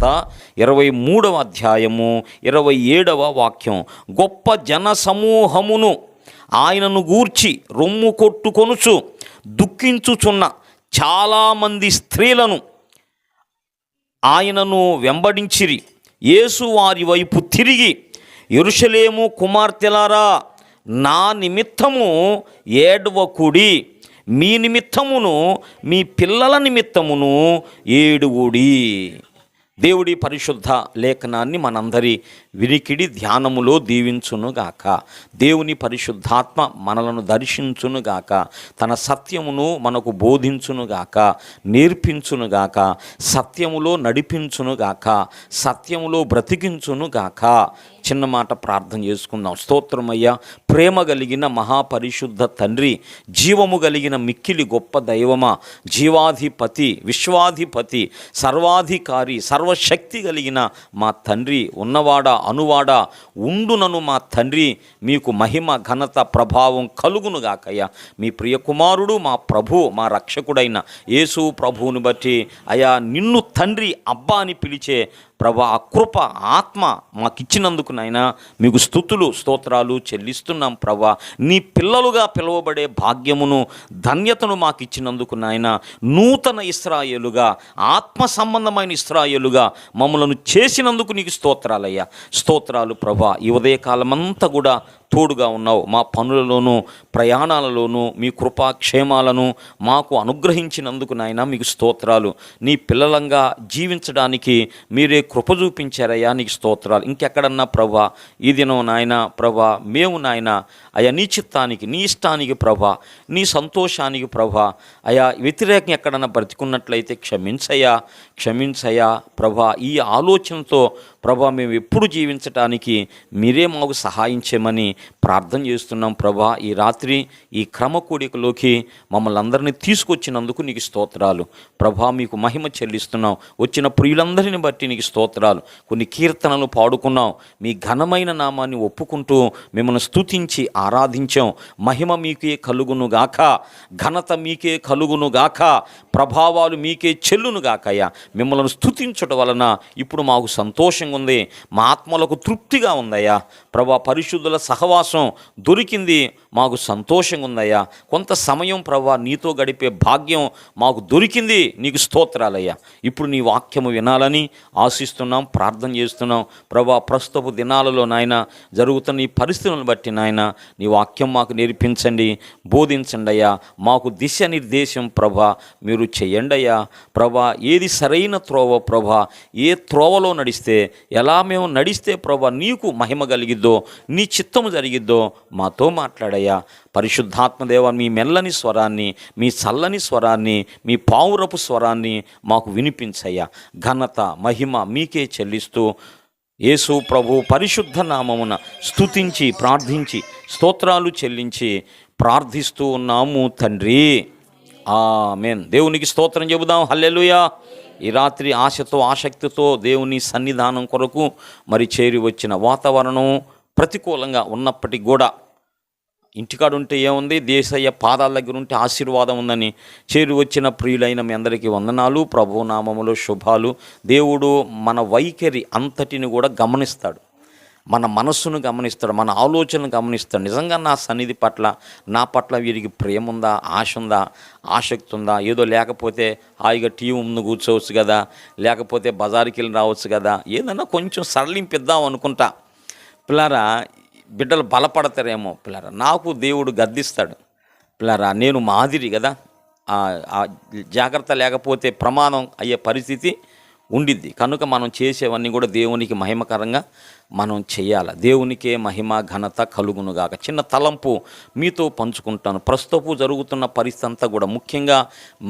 వార్త 23వ అధ్యాయము 27వ వాక్యం. గొప్ప జన సమూహమును ఆయనను గూర్చి రొమ్ము కొట్టుకొనుచు దుఃఖించుచున్న చాలామంది స్త్రీలను ఆయనను వెంబడించిరి. యేసు వారి వైపు తిరిగి, యెరూషలేము కుమార్తెలారా, నా నిమిత్తము ఏడవకుడి, మీ నిమిత్తమును మీ పిల్లల నిమిత్తమును ఏడువుడి. దేవుడి పరిశుద్ధ లేఖనాన్ని మనందరి వినికిడి ధ్యానములో దీవించునుగాక. దేవుని పరిశుద్ధాత్మ మనలను దర్శించునుగాక, తన సత్యమును మనకు బోధించునుగాక, నేర్పించునుగాక, సత్యములో నడిపించునుగాక, సత్యములో బ్రతికించునుగాక. చిన్న మాట ప్రార్థన చేసుకుందాం. స్తోత్రమయ్యా, ప్రేమ కలిగిన మహాపరిశుద్ధ తండ్రి, జీవము కలిగిన మిక్కిలి గొప్ప దైవమా, జీవాధిపతి, విశ్వాధిపతి, సర్వాధికారి, సర్వశక్తి కలిగిన మా తండ్రి, ఉన్నవాడా అనువాడా ఉండునను మా తండ్రి, మీకు మహిమ ఘనత ప్రభావం కలుగునుగాకయ్యా. మీ ప్రియ కుమారుడు, మా ప్రభు, మా రక్షకుడైన యేసు ప్రభువుని బట్టి అయా, నిన్ను తండ్రి అబ్బా అని పిలిచే ప్రభా, ఆ కృప ఆత్మ మాకిచ్చినందుకు నాయనా మీకు స్తుతులు స్తోత్రాలు చెల్లిస్తున్నాం ప్రభా. నీ పిల్లలుగా పిలువబడే భాగ్యమును ధన్యతను మాకిచ్చినందుకు నాయనా, నూతన ఇశ్రాయేలుగా, ఆత్మ సంబంధమైన ఇశ్రాయేలుగా మమ్మలను చేసినందుకు నీకు స్తోత్రాలయ్యా. స్తోత్రాలు ప్రభా. ఈ ఉదయకాలమంతా కూడా తోడుగా ఉన్నావు. మా పనులలోనూ ప్రయాణాలలోనూ మీ కృపాక్షేమాలను మాకు అనుగ్రహించినందుకు నాయన మీకు స్తోత్రాలు. నీ పిల్లలంగా జీవించడానికి మీరే కృప చూపించారయ్యా, నీకు స్తోత్రాలు. ఇంకెక్కడన్నా ప్రభా, ఈ దినం నాయన ప్రభా, మేము నాయన అయా నీ చిత్తానికి, నీ ఇష్టానికి ప్రభా, నీ సంతోషానికి ప్రభా అయా వ్యతిరేకం ఎక్కడన్నా బ్రతికున్నట్లయితే క్షమించయ్యా ప్రభా. ఈ ఆలోచనతో ప్రభా మేము ఎప్పుడు జీవించటానికి మీరే మాకు సహాయం చేయమని ప్రార్థన చేస్తున్నాం ప్రభా. ఈ రాత్రి ఈ క్రమ కూడికలోకి మమ్మల్ని అందరినీ తీసుకొచ్చినందుకు నీకు స్తోత్రాలు ప్రభా. మీకు మహిమ చెల్లిస్తున్నాం. వచ్చిన ప్రియులందరిని బట్టి నీకు స్తోత్రాలు. కొన్ని కీర్తనలు పాడుకున్నాం, మీ ఘనమైన నామాన్ని ఒప్పుకుంటూ మిమ్మల్ని స్తుతించి ఆరాధించాం. మహిమ మీకే కలుగునుగాక, ఘనత మీకే కలుగునుగాక, ప్రభావాలు మీకే చెల్లునుగాకయ్యా. మిమ్మల్ని స్తుతించడం వలన ఇప్పుడు మాకు సంతోషంగా ఉంది, మా ఆత్మలకు తృప్తిగా ఉందయ్యా ప్రభా. పరిశుద్ధుల సహవాసం దొరికింది, మాకు సంతోషంగా ఉందయ్యా. కొంత సమయం ప్రభా నీతో గడిపే భాగ్యం మాకు దొరికింది, నీకు స్తోత్రాలయ్యా. ఇప్పుడు నీ వాక్యము వినాలని ఆశిస్తున్నాం, ప్రార్థన చేస్తున్నాం ప్రభా. ప్రస్తుతపు దినాలలో నాయన జరుగుతున్న ఈ పరిస్థితులను బట్టి నాయన నీ వాక్యం మాకు నేర్పించండి, బోధించండి అయ్యా. మాకు దిశానిర్దేశం ప్రభా మీరు చెయ్యండి అయ్యా ప్రభా. ఏది సరైన త్రోవ ప్రభా, ఏ త్రోవలో నడిస్తే, ఎలా మేము నడిస్తే ప్రభా నీకు మహిమ కలిగిద్దో, నీ చిత్తము జరిగిద్దో మాతో మాట్లాడయ్యా. పరిశుద్ధాత్మదేవ, మీ మెల్లని స్వరాన్ని, మీ చల్లని స్వరాన్ని, మీ పావురపు స్వరాన్ని మాకు వినిపించయ్యా. ఘనత మహిమ మీకే చెల్లిస్తూ యేసు ప్రభు పరిశుద్ధ నామమున స్తుతించి ప్రార్థించి స్తోత్రాలు చెల్లించి ప్రార్థిస్తూ ఉన్నాము తండ్రి, ఆమేన్. దేవునికి స్తోత్రం చెబుదాం. హల్లెలూయా. ఈ రాత్రి ఆశతో ఆసక్తితో దేవుని సన్నిధానం కొరకు మరి చేరి వచ్చిన వాతావరణం ప్రతికూలంగా ఉన్నప్పటికీ కూడా ఇంటికాడు ఉంటే ఏముంది, దేశయ్య పాదాల దగ్గర ఉంటే ఆశీర్వాదం ఉందని చేరి వచ్చిన ప్రియులైన మీ అందరికీ వందనాలు. ప్రభు నామములో శుభాలు. దేవుడు మన వైఖరి అంతటిని కూడా గమనిస్తాడు, మన మనస్సును గమనిస్తాడు, మన ఆలోచనను గమనిస్తాడు. నిజంగా నా సన్నిధి పట్ల, నా పట్ల వీరికి ప్రేమ ఉందా, ఆశ ఉందా, ఆసక్తి ఉందా? ఏదో లేకపోతే హాయిగా టీవీ ముందు కూర్చోవచ్చు కదా, లేకపోతే బజారుకి వెళ్ళి రావచ్చు కదా, ఏదన్నా కొంచెం సడలింపిద్దాం అనుకుంటా. పిల్లారా, బిడ్డలు బలపడతారేమో. పిల్లారా, నాకు దేవుడు గద్దిస్తాడు. పిల్లారా, నేను మాదిరి కదా, జాగ్రత్త లేకపోతే ప్రమాదం అయ్యే పరిస్థితి ఉండిద్ది. కనుక మనం చేసేవన్నీ కూడా దేవునికి మహిమకరంగా మనం చేయాలి. దేవునికే మహిమ ఘనత కలుగునుగాక. చిన్న తలంపు మీతో పంచుకుంటాను. ప్రస్తుతపు జరుగుతున్న పరిస్థితి అంతా కూడా, ముఖ్యంగా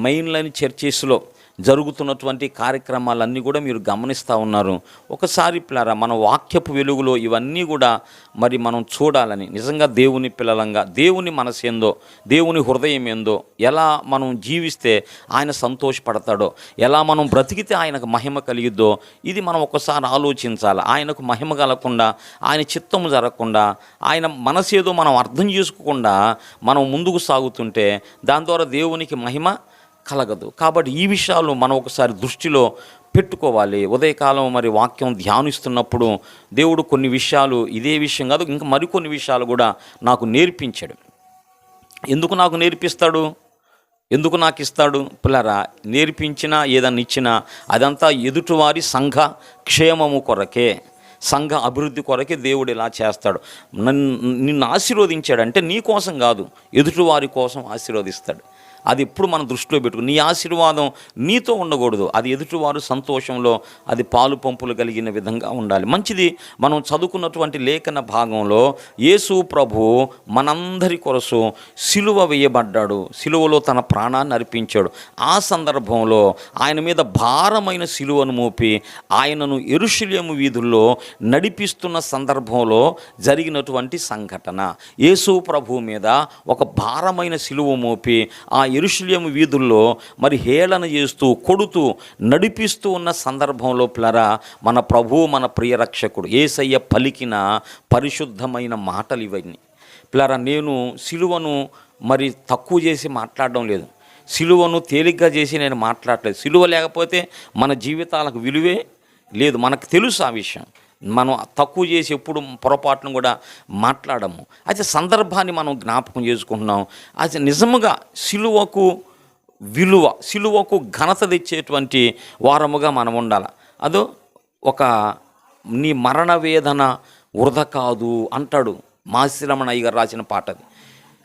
మెయిన్ లైన్ చర్చెస్లో జరుగుతున్నటువంటి కార్యక్రమాలన్నీ కూడా మీరు గమనిస్తూ ఉన్నారు. ఒకసారి పిల్లరా, మన వాక్యపు వెలుగులో ఇవన్నీ కూడా మరి మనం చూడాలని, నిజంగా దేవుని పిల్లలంగా దేవుని మనసు ఏందో, దేవుని హృదయం ఏందో, ఎలా మనం జీవిస్తే ఆయన సంతోషపడతాడో, ఎలా మనం బ్రతికితే ఆయనకు మహిమ కలిగిద్దో, ఇది మనం ఒకసారి ఆలోచించాలి. ఆయనకు మహిమ కలగకుండా, ఆయన చిత్తము జరగకుండా, ఆయన మనసు ఏదో మనం అర్థం చేసుకోకుండా మనం ముందుకు సాగుతుంటే దాని ద్వారా దేవునికి మహిమ కలగదు. కాబట్టి ఈ విషయాలు మనం ఒకసారి దృష్టిలో పెట్టుకోవాలి. ఉదయకాలం మరి వాక్యం ధ్యానిస్తున్నప్పుడు దేవుడు కొన్ని విషయాలు, ఇదే విషయం కాదు ఇంకా మరికొన్ని విషయాలు కూడా నాకు నేర్పించాడు. ఎందుకు నాకు నేర్పిస్తాడు, ఎందుకు నాకు ఇస్తాడు? పిల్లరా, నేర్పించినా ఏదన్నా ఇచ్చినా అదంతా ఎదుటివారి సంఘ క్షేమము కొరకే, సంఘ అభివృద్ధి కొరకే దేవుడు ఇలా చేస్తాడు. నిన్ను ఆశీర్వదించాడంటే నీ కోసం కాదు, ఎదుటివారి కోసం ఆశీర్వదిస్తాడు. అది ఎప్పుడు మనం దృష్టిలో పెట్టుకుని, నీ ఆశీర్వాదం నీతో ఉండకూడదు, అది ఎదుటివారు సంతోషంలో అది పాలు పంపులు కలిగిన విధంగా ఉండాలి. మంచిది. మనం చదువుకున్నటువంటి లేఖన భాగంలో యేసు ప్రభు మనందరి కొరకు సిలువ వేయబడ్డాడు, సిలువలో తన ప్రాణాన్ని అర్పించాడు. ఆ సందర్భంలో ఆయన మీద భారమైన సిలువను మోపి ఆయనను యెరూషలేము వీధుల్లో నడిపిస్తున్న సందర్భంలో జరిగినటువంటి సంఘటన. యేసు ప్రభు మీద ఒక భారమైన సిలువ మోపి ఆ యెరూషలేము వీధుల్లో మరి హేళన చేస్తూ కొడుతూ నడిపిస్తూ ఉన్న సందర్భంలో పిల్లరా, మన ప్రభువు, మన ప్రియ రక్షకుడు యేసయ్య పలికిన పరిశుద్ధమైన మాటలు ఇవన్నీ. పిల్లరా, నేను సిలువను మరి తక్కువ చేసి మాట్లాడడం లేదు, సిలువను తేలిగ్గా చేసి నేను మాట్లాడలేదు. సిలువ లేకపోతే మన జీవితాలకు విలువే లేదు, మనకు తెలుసు ఆ విషయం. మనం తక్కువ చేసి ఎప్పుడు పొరపాటును కూడా మాట్లాడము. అయితే సందర్భాన్ని మనం జ్ఞాపకం చేసుకుంటున్నాం. అది నిజముగా సిలువకు విలువ, సిలువకు ఘనత తెచ్చేటువంటి వారముగా మనం ఉండాలి. అదో ఒక నీ మరణ వేదన వృధ కాదు అంటాడు మాసిరమణయ్య గారు రాసిన పాట. అది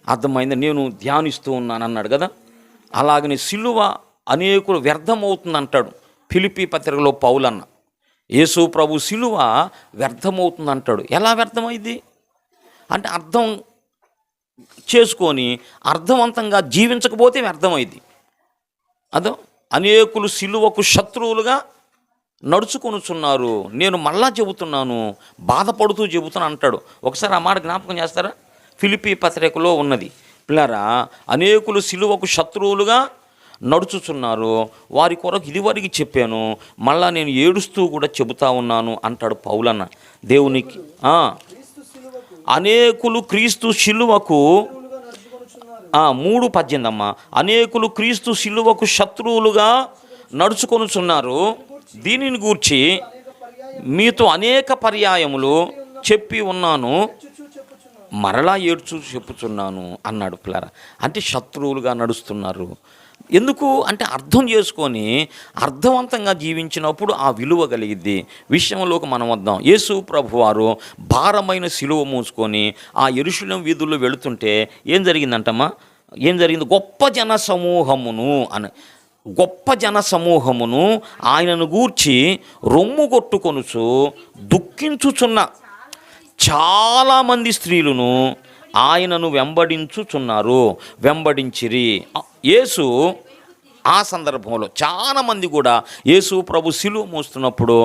అర్థమైంది. నేను ధ్యానిస్తూ ఉన్నాను అన్నాడు కదా, అలాగని సిలువ అనేకులు వ్యర్థమవుతుంది అంటాడు ఫిలిప్పీ పత్రికలో పౌలన్న. యేసు ప్రభు సిలువ వ్యర్థమవుతుంది అంటాడు. ఎలా వ్యర్థమైంది అంటే అర్థం చేసుకొని అర్థవంతంగా జీవించకపోతే వ్యర్థమైంది. అదో అనేకులు సిలువకు శత్రువులుగా నడుచుకొనుచున్నారు, నేను మళ్ళా చెబుతున్నాను, బాధపడుతూ చెబుతున్నాను అంటాడు. ఒకసారి ఆ మాట జ్ఞాపకం చేస్తారా? ఫిలిప్పీ పత్రికలో ఉన్నది. పిల్లరా, అనేకులు సిలువకు శత్రువులుగా నడుచుచున్నారు, వారి కొరకు ఇదివరకు చెప్పాను, మళ్ళా నేను ఏడుస్తూ కూడా చెబుతా ఉన్నాను అంటాడు పౌలన్న. దేవునికి అనేకులు క్రీస్తు శిలువకు 3:18 అమ్మ, అనేకులు క్రీస్తు శిలువకు శత్రువులుగా నడుచుకొనుచున్నారు, దీనిని గూర్చి మీతో అనేక పర్యాయములు చెప్పి ఉన్నాను, మరలా ఏడ్చు చెప్పుచున్నాను అన్నాడు. పిల్లరా, అంటే శత్రువులుగా నడుస్తున్నారు. ఎందుకు అంటే అర్థం చేసుకొని అర్థవంతంగా జీవించినప్పుడు ఆ విలువ కలిగిద్ది. విషయంలోకి మనం వద్దాం. యేసు ప్రభువారు భారమైన సిలువ మూసుకొని ఆ యెరూషలేము వీధుల్లో వెళుతుంటే ఏం జరిగిందంటమ్మా? ఏం జరిగింది? గొప్ప జన సమూహమును ఆయనను గూర్చి రొమ్ము కొట్టుకొనుచు దుఃఖించుచున్న చాలామంది స్త్రీలను ఆయనను వెంబడించిరి. యేసు ఆ సందర్భంలో చాలామంది కూడా యేసు ప్రభు సిలువ మోస్తున్నప్పుడు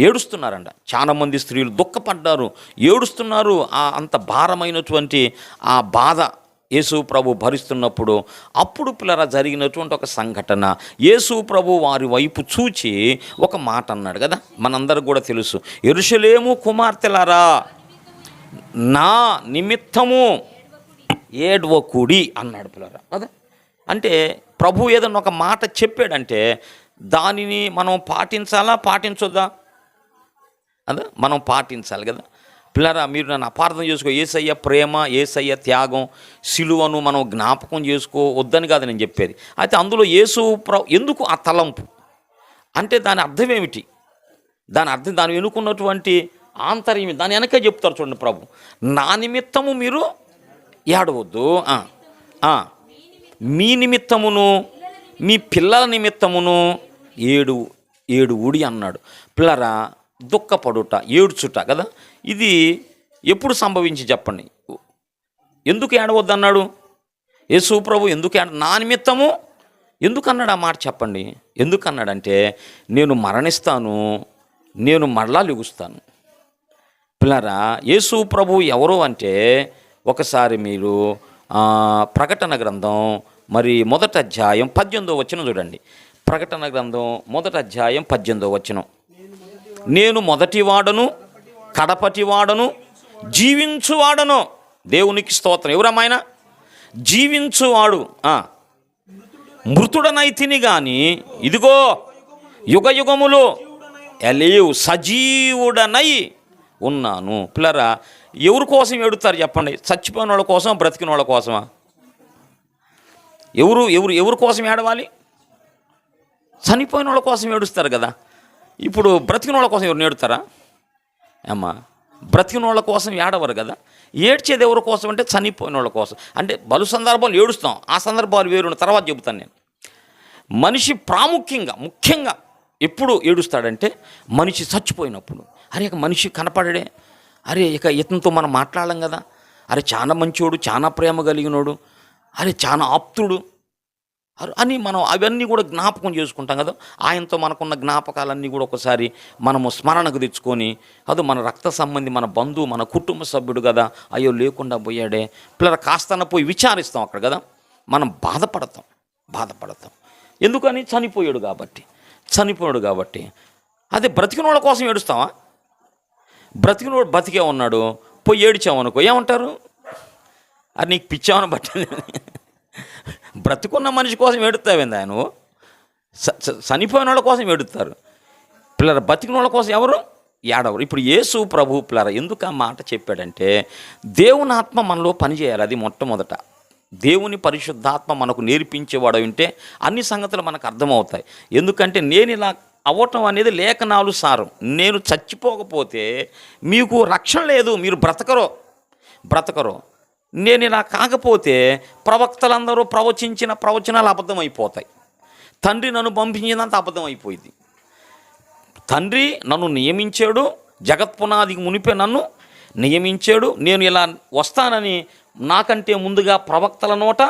ఏడుస్తున్నారంట. చాలామంది స్త్రీలు దుఃఖపడ్డారు, ఏడుస్తున్నారు. అంత భారమైనటువంటి ఆ బాధ యేసు ప్రభు భరిస్తున్నప్పుడు అప్పుడు పిల్లరా జరిగినటువంటి ఒక సంఘటన. యేసు ప్రభు వారి వైపు చూచి ఒక మాట అన్నాడు కదా, మనందరికి కూడా తెలుసు. యెరూషలేము కుమార్తెలారా, నా నిమిత్తము ఏడ్వకుడి అన్నాడు. పిల్లరా, అదే అంటే ప్రభు ఏదన్నా ఒక మాట చెప్పాడంటే దానిని మనం పాటించాలా, పాటించొద్దా? అదే మనం పాటించాలి కదా. పిల్లరా, మీరు నన్ను అపార్థం చేసుకో, యేసయ్య ప్రేమ, యేసయ్య త్యాగం, సిలువను మనం జ్ఞాపకం చేసుకోవద్దని కాదు నేను చెప్పేది. అయితే అందులో ఎందుకు ఆ తలంపు అంటే దాని అర్థం ఏమిటి? దాని వెనుకున్నటువంటి ఆంతర్యం, దాని వెనకే చెప్తారు చూడండి ప్రభు. నా నిమిత్తము మీరు ఏడవద్దు, మీ నిమిత్తమును మీ పిల్లల నిమిత్తమును ఏడు ఊడి అన్నాడు. పిల్లరా, దుఃఖపడుట, ఏడ్చుట కదా, ఇది ఎప్పుడు సంభవించి చెప్పండి? ఎందుకు ఏడవద్దు అన్నాడు యేసు ప్రభు? నా నిమిత్తము ఎందుకన్నాడు ఆ మాట చెప్పండి? ఎందుకన్నాడంటే నేను మరణిస్తాను, నేను మరలా లెగుస్తాను. పిల్లరా, యేసు ప్రభు ఎవరు అంటే ఒకసారి మీరు ప్రకటన గ్రంథం మరి 1వ అధ్యాయం 18వ వచనం చూడండి. ప్రకటన గ్రంథం 1వ అధ్యాయం 18వ వచనం. నేను మొదటివాడను కడపటివాడను జీవించువాడను. దేవునికి స్తోత్రం. ఎవరమ్మాయన? జీవించువాడు. మృతుడనైతిని కానీ ఇదిగో యుగ యుగములో ఎలీవ్ సజీవుడనై ఉన్నాను. పిల్లరా, ఎవరి కోసం ఏడుతారు చెప్పండి? చచ్చిపోయిన వాళ్ళ కోసం, బ్రతికిన వాళ్ళ కోసమా? ఎవరు ఎవరు ఎవరి కోసం ఏడవాలి? చనిపోయిన వాళ్ళ కోసం ఏడుస్తారు కదా. ఇప్పుడు బ్రతికిన వాళ్ళ కోసం ఎవరు ఏడుతారా అమ్మా? బ్రతికిన వాళ్ళ కోసం ఏడవరు కదా. ఏడ్చేది ఎవరి కోసం అంటే చనిపోయిన వాళ్ళ కోసం. అంటే బలు సందర్భాలు ఏడుస్తాం, ఆ సందర్భాలు వేరు, తర్వాత చెబుతాను నేను. మనిషి ముఖ్యంగా ఎప్పుడు ఏడుస్తాడంటే మనిషి చచ్చిపోయినప్పుడు. అరే ఇక మనిషి కనపడడే, అరే ఇక ఇతనితో మనం మాట్లాడలేం కదా, అరే చాలా మంచోడు, చాలా ప్రేమ కలిగినోడు, అరే చాలా ఆప్తుడు అని మనం అవన్నీ కూడా జ్ఞాపకం చేసుకుంటాం కదా. ఆయనతో మనకున్న జ్ఞాపకాలన్నీ కూడా ఒకసారి మనము స్మరణకు తెచ్చుకొని, అది మన రక్త సంబంధి, మన బంధువు, మన కుటుంబ సభ్యుడు కదా, అయ్యో లేకుండా పోయాడే పిల్లల కాస్తన పోయి విచారిస్తాం అక్కడ కదా. మనం బాధపడతాం ఎందుకని? చనిపోయాడు కాబట్టి. అదే బ్రతికిన వాళ్ళ కోసం ఏడుస్తావా? బ్రతికినోడు బతికే ఉన్నాడు, పోయి ఏడిచామనుకో ఏమంటారు? అది నీకు పిచ్చామని బట్టి. బ్రతికున్న మనిషి కోసం ఏడుతావేందా నువ్వు? చనిపోయిన వాళ్ళ కోసం ఏడుతారు పిల్లల. బతికిన వాళ్ళ కోసం ఎవరు ఏడవరు. ఇప్పుడు యేసు ప్రభు పిల్లల ఎందుకు ఆ మాట చెప్పాడంటే, దేవుని ఆత్మ మనలో పనిచేయాలి. అది మొట్టమొదట. దేవుని పరిశుద్ధాత్మ మనకు నేర్పించేవాడు ఉంటే అన్ని సంగతులు మనకు అర్థమవుతాయి. ఎందుకంటే నేను ఇలా అవ్వటం అనేది లేఖనాలు సారం. నేను చచ్చిపోకపోతే మీకు రక్షణ లేదు, మీరు బ్రతకరో. నేను ఇలా కాకపోతే ప్రవక్తలందరూ ప్రవచించిన ప్రవచనాలు అబద్ధమైపోతాయి. తండ్రి నన్ను పంపించినంత అబద్ధమైపోయింది. తండ్రి నన్ను నియమించాడు, జగత్పునాదికి మునిపే నన్ను నియమించాడు. నేను ఇలా వస్తానని నాకంటే ముందుగా ప్రవక్తల నోట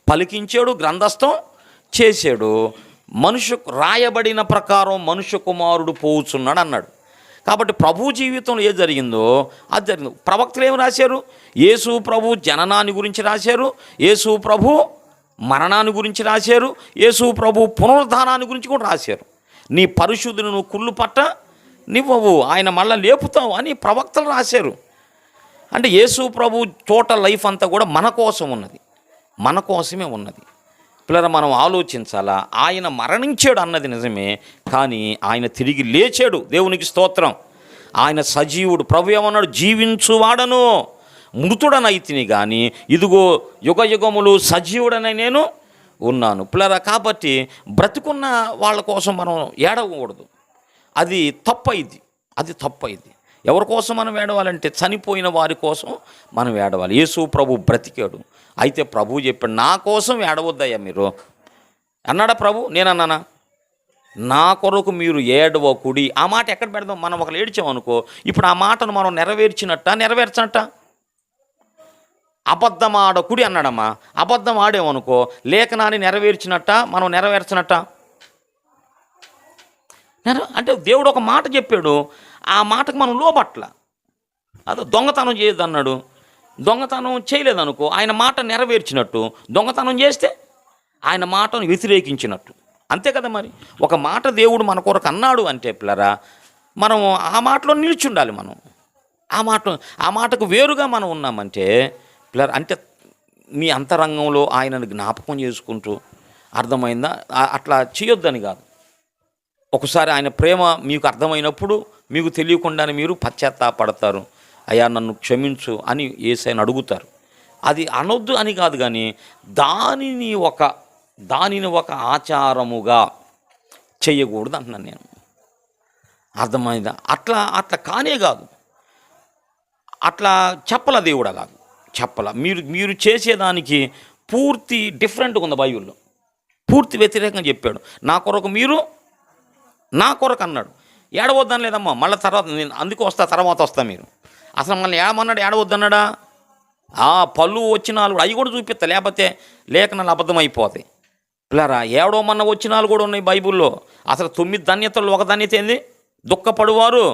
పలికించాడు, గ్రంథస్థం చేశాడు. రాయబడిన ప్రకారం మనుష్య కుమారుడు పోవుచున్నాడు అన్నాడు. కాబట్టి ప్రభు జీవితంలో ఏది జరిగిందో అది జరిగింది. ప్రవక్తలు ఏమి రాశారు? యేసు ప్రభు జననాన్ని గురించి రాశారు, యేసు ప్రభు మరణాన్ని గురించి రాశారు, యేసు ప్రభు పునరుద్ధానాన్ని గురించి కూడా రాశారు. నీ పరిశుద్ధుని నువ్వు కుళ్ళు పట్ట నివ్వవు, ఆయన మళ్ళీ లేపుతావు అని ప్రవక్తలు రాశారు. అంటే యేసు ప్రభు టోటల్ లైఫ్ అంతా కూడా మన కోసమే ఉన్నది. పిల్లలు మనం ఆలోచించాలా. ఆయన మరణించాడు అన్నది నిజమే, కానీ ఆయన తిరిగి లేచాడు. దేవునికి స్తోత్రం. ఆయన సజీవుడు. ప్రభు ఏమన్నాడు? జీవించువాడను మృతుడనైతిని కానీ ఇదిగో యుగ యుగములు సజీవుడనై నేను ఉన్నాను. పిల్లరా, కాబట్టి బ్రతుకున్న వాళ్ళ కోసం మనం ఏడవకూడదు. అది తప్పైంది. ఎవరి కోసం మనం ఏడవాలంటే చనిపోయిన వారి కోసం మనం ఏడవాలి. యేసు ప్రభు బ్రతికాడు. అయితే ప్రభు చెప్పాడు, నా కోసం ఏడవద్దయ్యా మీరు అన్నాడా ప్రభు? నేనన్నానా? నా కొరకు మీరు ఏడవకుడి. ఆ మాట ఎక్కడ పెడదాం? మనం ఒకరు ఏడ్చామనుకో, ఇప్పుడు ఆ మాటను మనం నెరవేర్చనట్ట? అబద్ధం ఆడకుడి అన్నాడమ్మా. అబద్ధం ఆడేమనుకో లేఖనాన్ని నెరవేర్చినట్ట, మనం నెరవేర్చనట్ట? అంటే దేవుడు ఒక మాట చెప్పాడు, ఆ మాటకు మనం లోబట్ల. అదో దొంగతనం చేయొద్దు అన్నాడు, దొంగతనం చేయలేదనుకో ఆయన మాట నెరవేర్చినట్టు. దొంగతనం చేస్తే ఆయన మాటను వ్యతిరేకించినట్టు. అంతే కదా మరి. ఒక మాట దేవుడు మన కొరకు అన్నాడు అంటే పిల్లరా, మనం ఆ మాటలో నిలిచి ఉండాలి. మనం ఆ మాటకు వేరుగా మనం ఉన్నామంటే పిల్లరా, అంటే మీ అంతరంగంలో ఆయనను జ్ఞాపకం చేసుకుంటూ, అర్థమైందా? అట్లా చేయొద్దని కాదు. ఒకసారి ఆయన ప్రేమ మీకు అర్థమైనప్పుడు మీకు తెలియకుండానే మీరు పశ్చాత్తాపడతారు. అయ్యా నన్ను క్షమించు అని యేసయ్యను అడుగుతారు. అది అనొద్దు అని కాదు, కానీ దానిని ఒక ఆచారముగా చేయకూడదు అంటున్నాను నేను. అర్థమైందా? అట్లా కానే కాదు. అట్లా చెప్పల దేవుడు, అలాగ చెప్పల. మీరు చేసేదానికి పూర్తి డిఫరెంట్గా ఉంది బైబిల్లో. పూర్తి వ్యతిరేకంగా చెప్పాడు. నా కొరకు అన్నాడు. ఏడవద్దని లేదమ్మా, మళ్ళీ తర్వాత నేను అందుకు తర్వాత వస్తా. మీరు అసలు మళ్ళీ ఏమన్నాడు? ఏడవద్దన్నాడా? పళ్ళు వచ్చినాలు అవి కూడా చూపిస్తా, లేకపోతే లేఖనాలు అబద్ధమైపోతాయి. పిల్లరా, ఏడవమన్న వచ్చినాలు కూడా ఉన్నాయి బైబిల్లో. అసలు 9 ధన్యతలు ఒక ధన్యత ఏంది? దుఃఖపడువారు.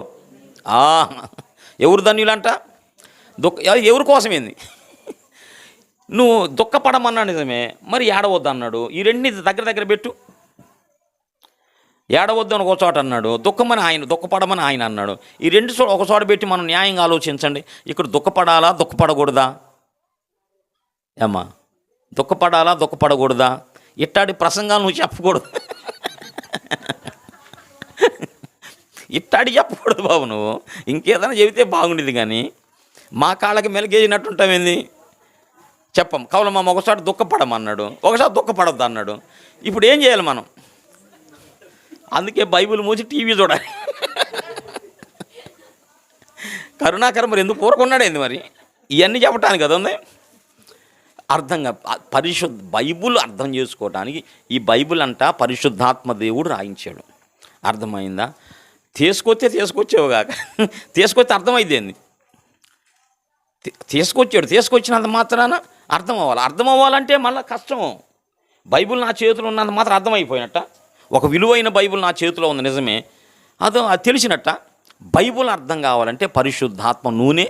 ఎవరు ధన్యులంట? ఎవరి కోసమేంది? నువ్వు దుఃఖపడమన్నా నిజమే, మరి ఏడవద్దు అన్నాడు. ఈ రెండింటి దగ్గర పెట్టు. ఏడవద్దు అని ఒక చోట అన్నాడు, దుఃఖపడమని ఆయన అన్నాడు. ఈ రెండు ఒక చోట పెట్టి మనం న్యాయంగా ఆలోచించండి. ఇక్కడ దుఃఖపడాలా, దుఃఖపడకూడదా? ఏమ్మా, దుఃఖపడాలా, దుఃఖపడకూడదా? ఇట్టాడి ప్రసంగాలు నువ్వు చెప్పకూడదు. ఇట్టాడి చెప్పకూడదు బాబు, నువ్వు ఇంకేదైనా చెబితే బాగుండేది, కానీ మా కాళ్ళకి మెలగేసినట్టుంటామేంది చెప్పం. కావాలి మా ఒకసారి దుఃఖపడమన్నాడు, ఒకసారి దుఃఖపడద్దు అన్నాడు. ఇప్పుడు ఏం చేయాలి మనం? అందుకే బైబిల్ మూసి టీవీ చూడాలి. కరుణాకరం మరి ఎందుకు పూరకున్నాడు ఏంది మరి? ఇవన్నీ చెప్పటానికి కదా ఉంది. అర్థంగా బైబుల్ అర్థం చేసుకోవడానికి ఈ బైబుల్ అంట పరిశుద్ధాత్మ దేవుడు రాయించాడు. అర్థమైందా? తీసుకొచ్చేవుగాక, తీసుకొచ్చి అర్థమైంది. తీసుకొచ్చినంత మాత్రాన అర్థం అవ్వాలంటే మళ్ళీ కష్టం. బైబుల్ నా చేతిలో ఉన్నంత మాత్రం అర్థమైపోయినట్ట. ఒక విలువైన బైబుల్ నా చేతిలో ఉంది, నిజమే, అది తెలిసినట్ట. బైబుల్ అర్థం కావాలంటే పరిశుద్ధాత్మ నూనె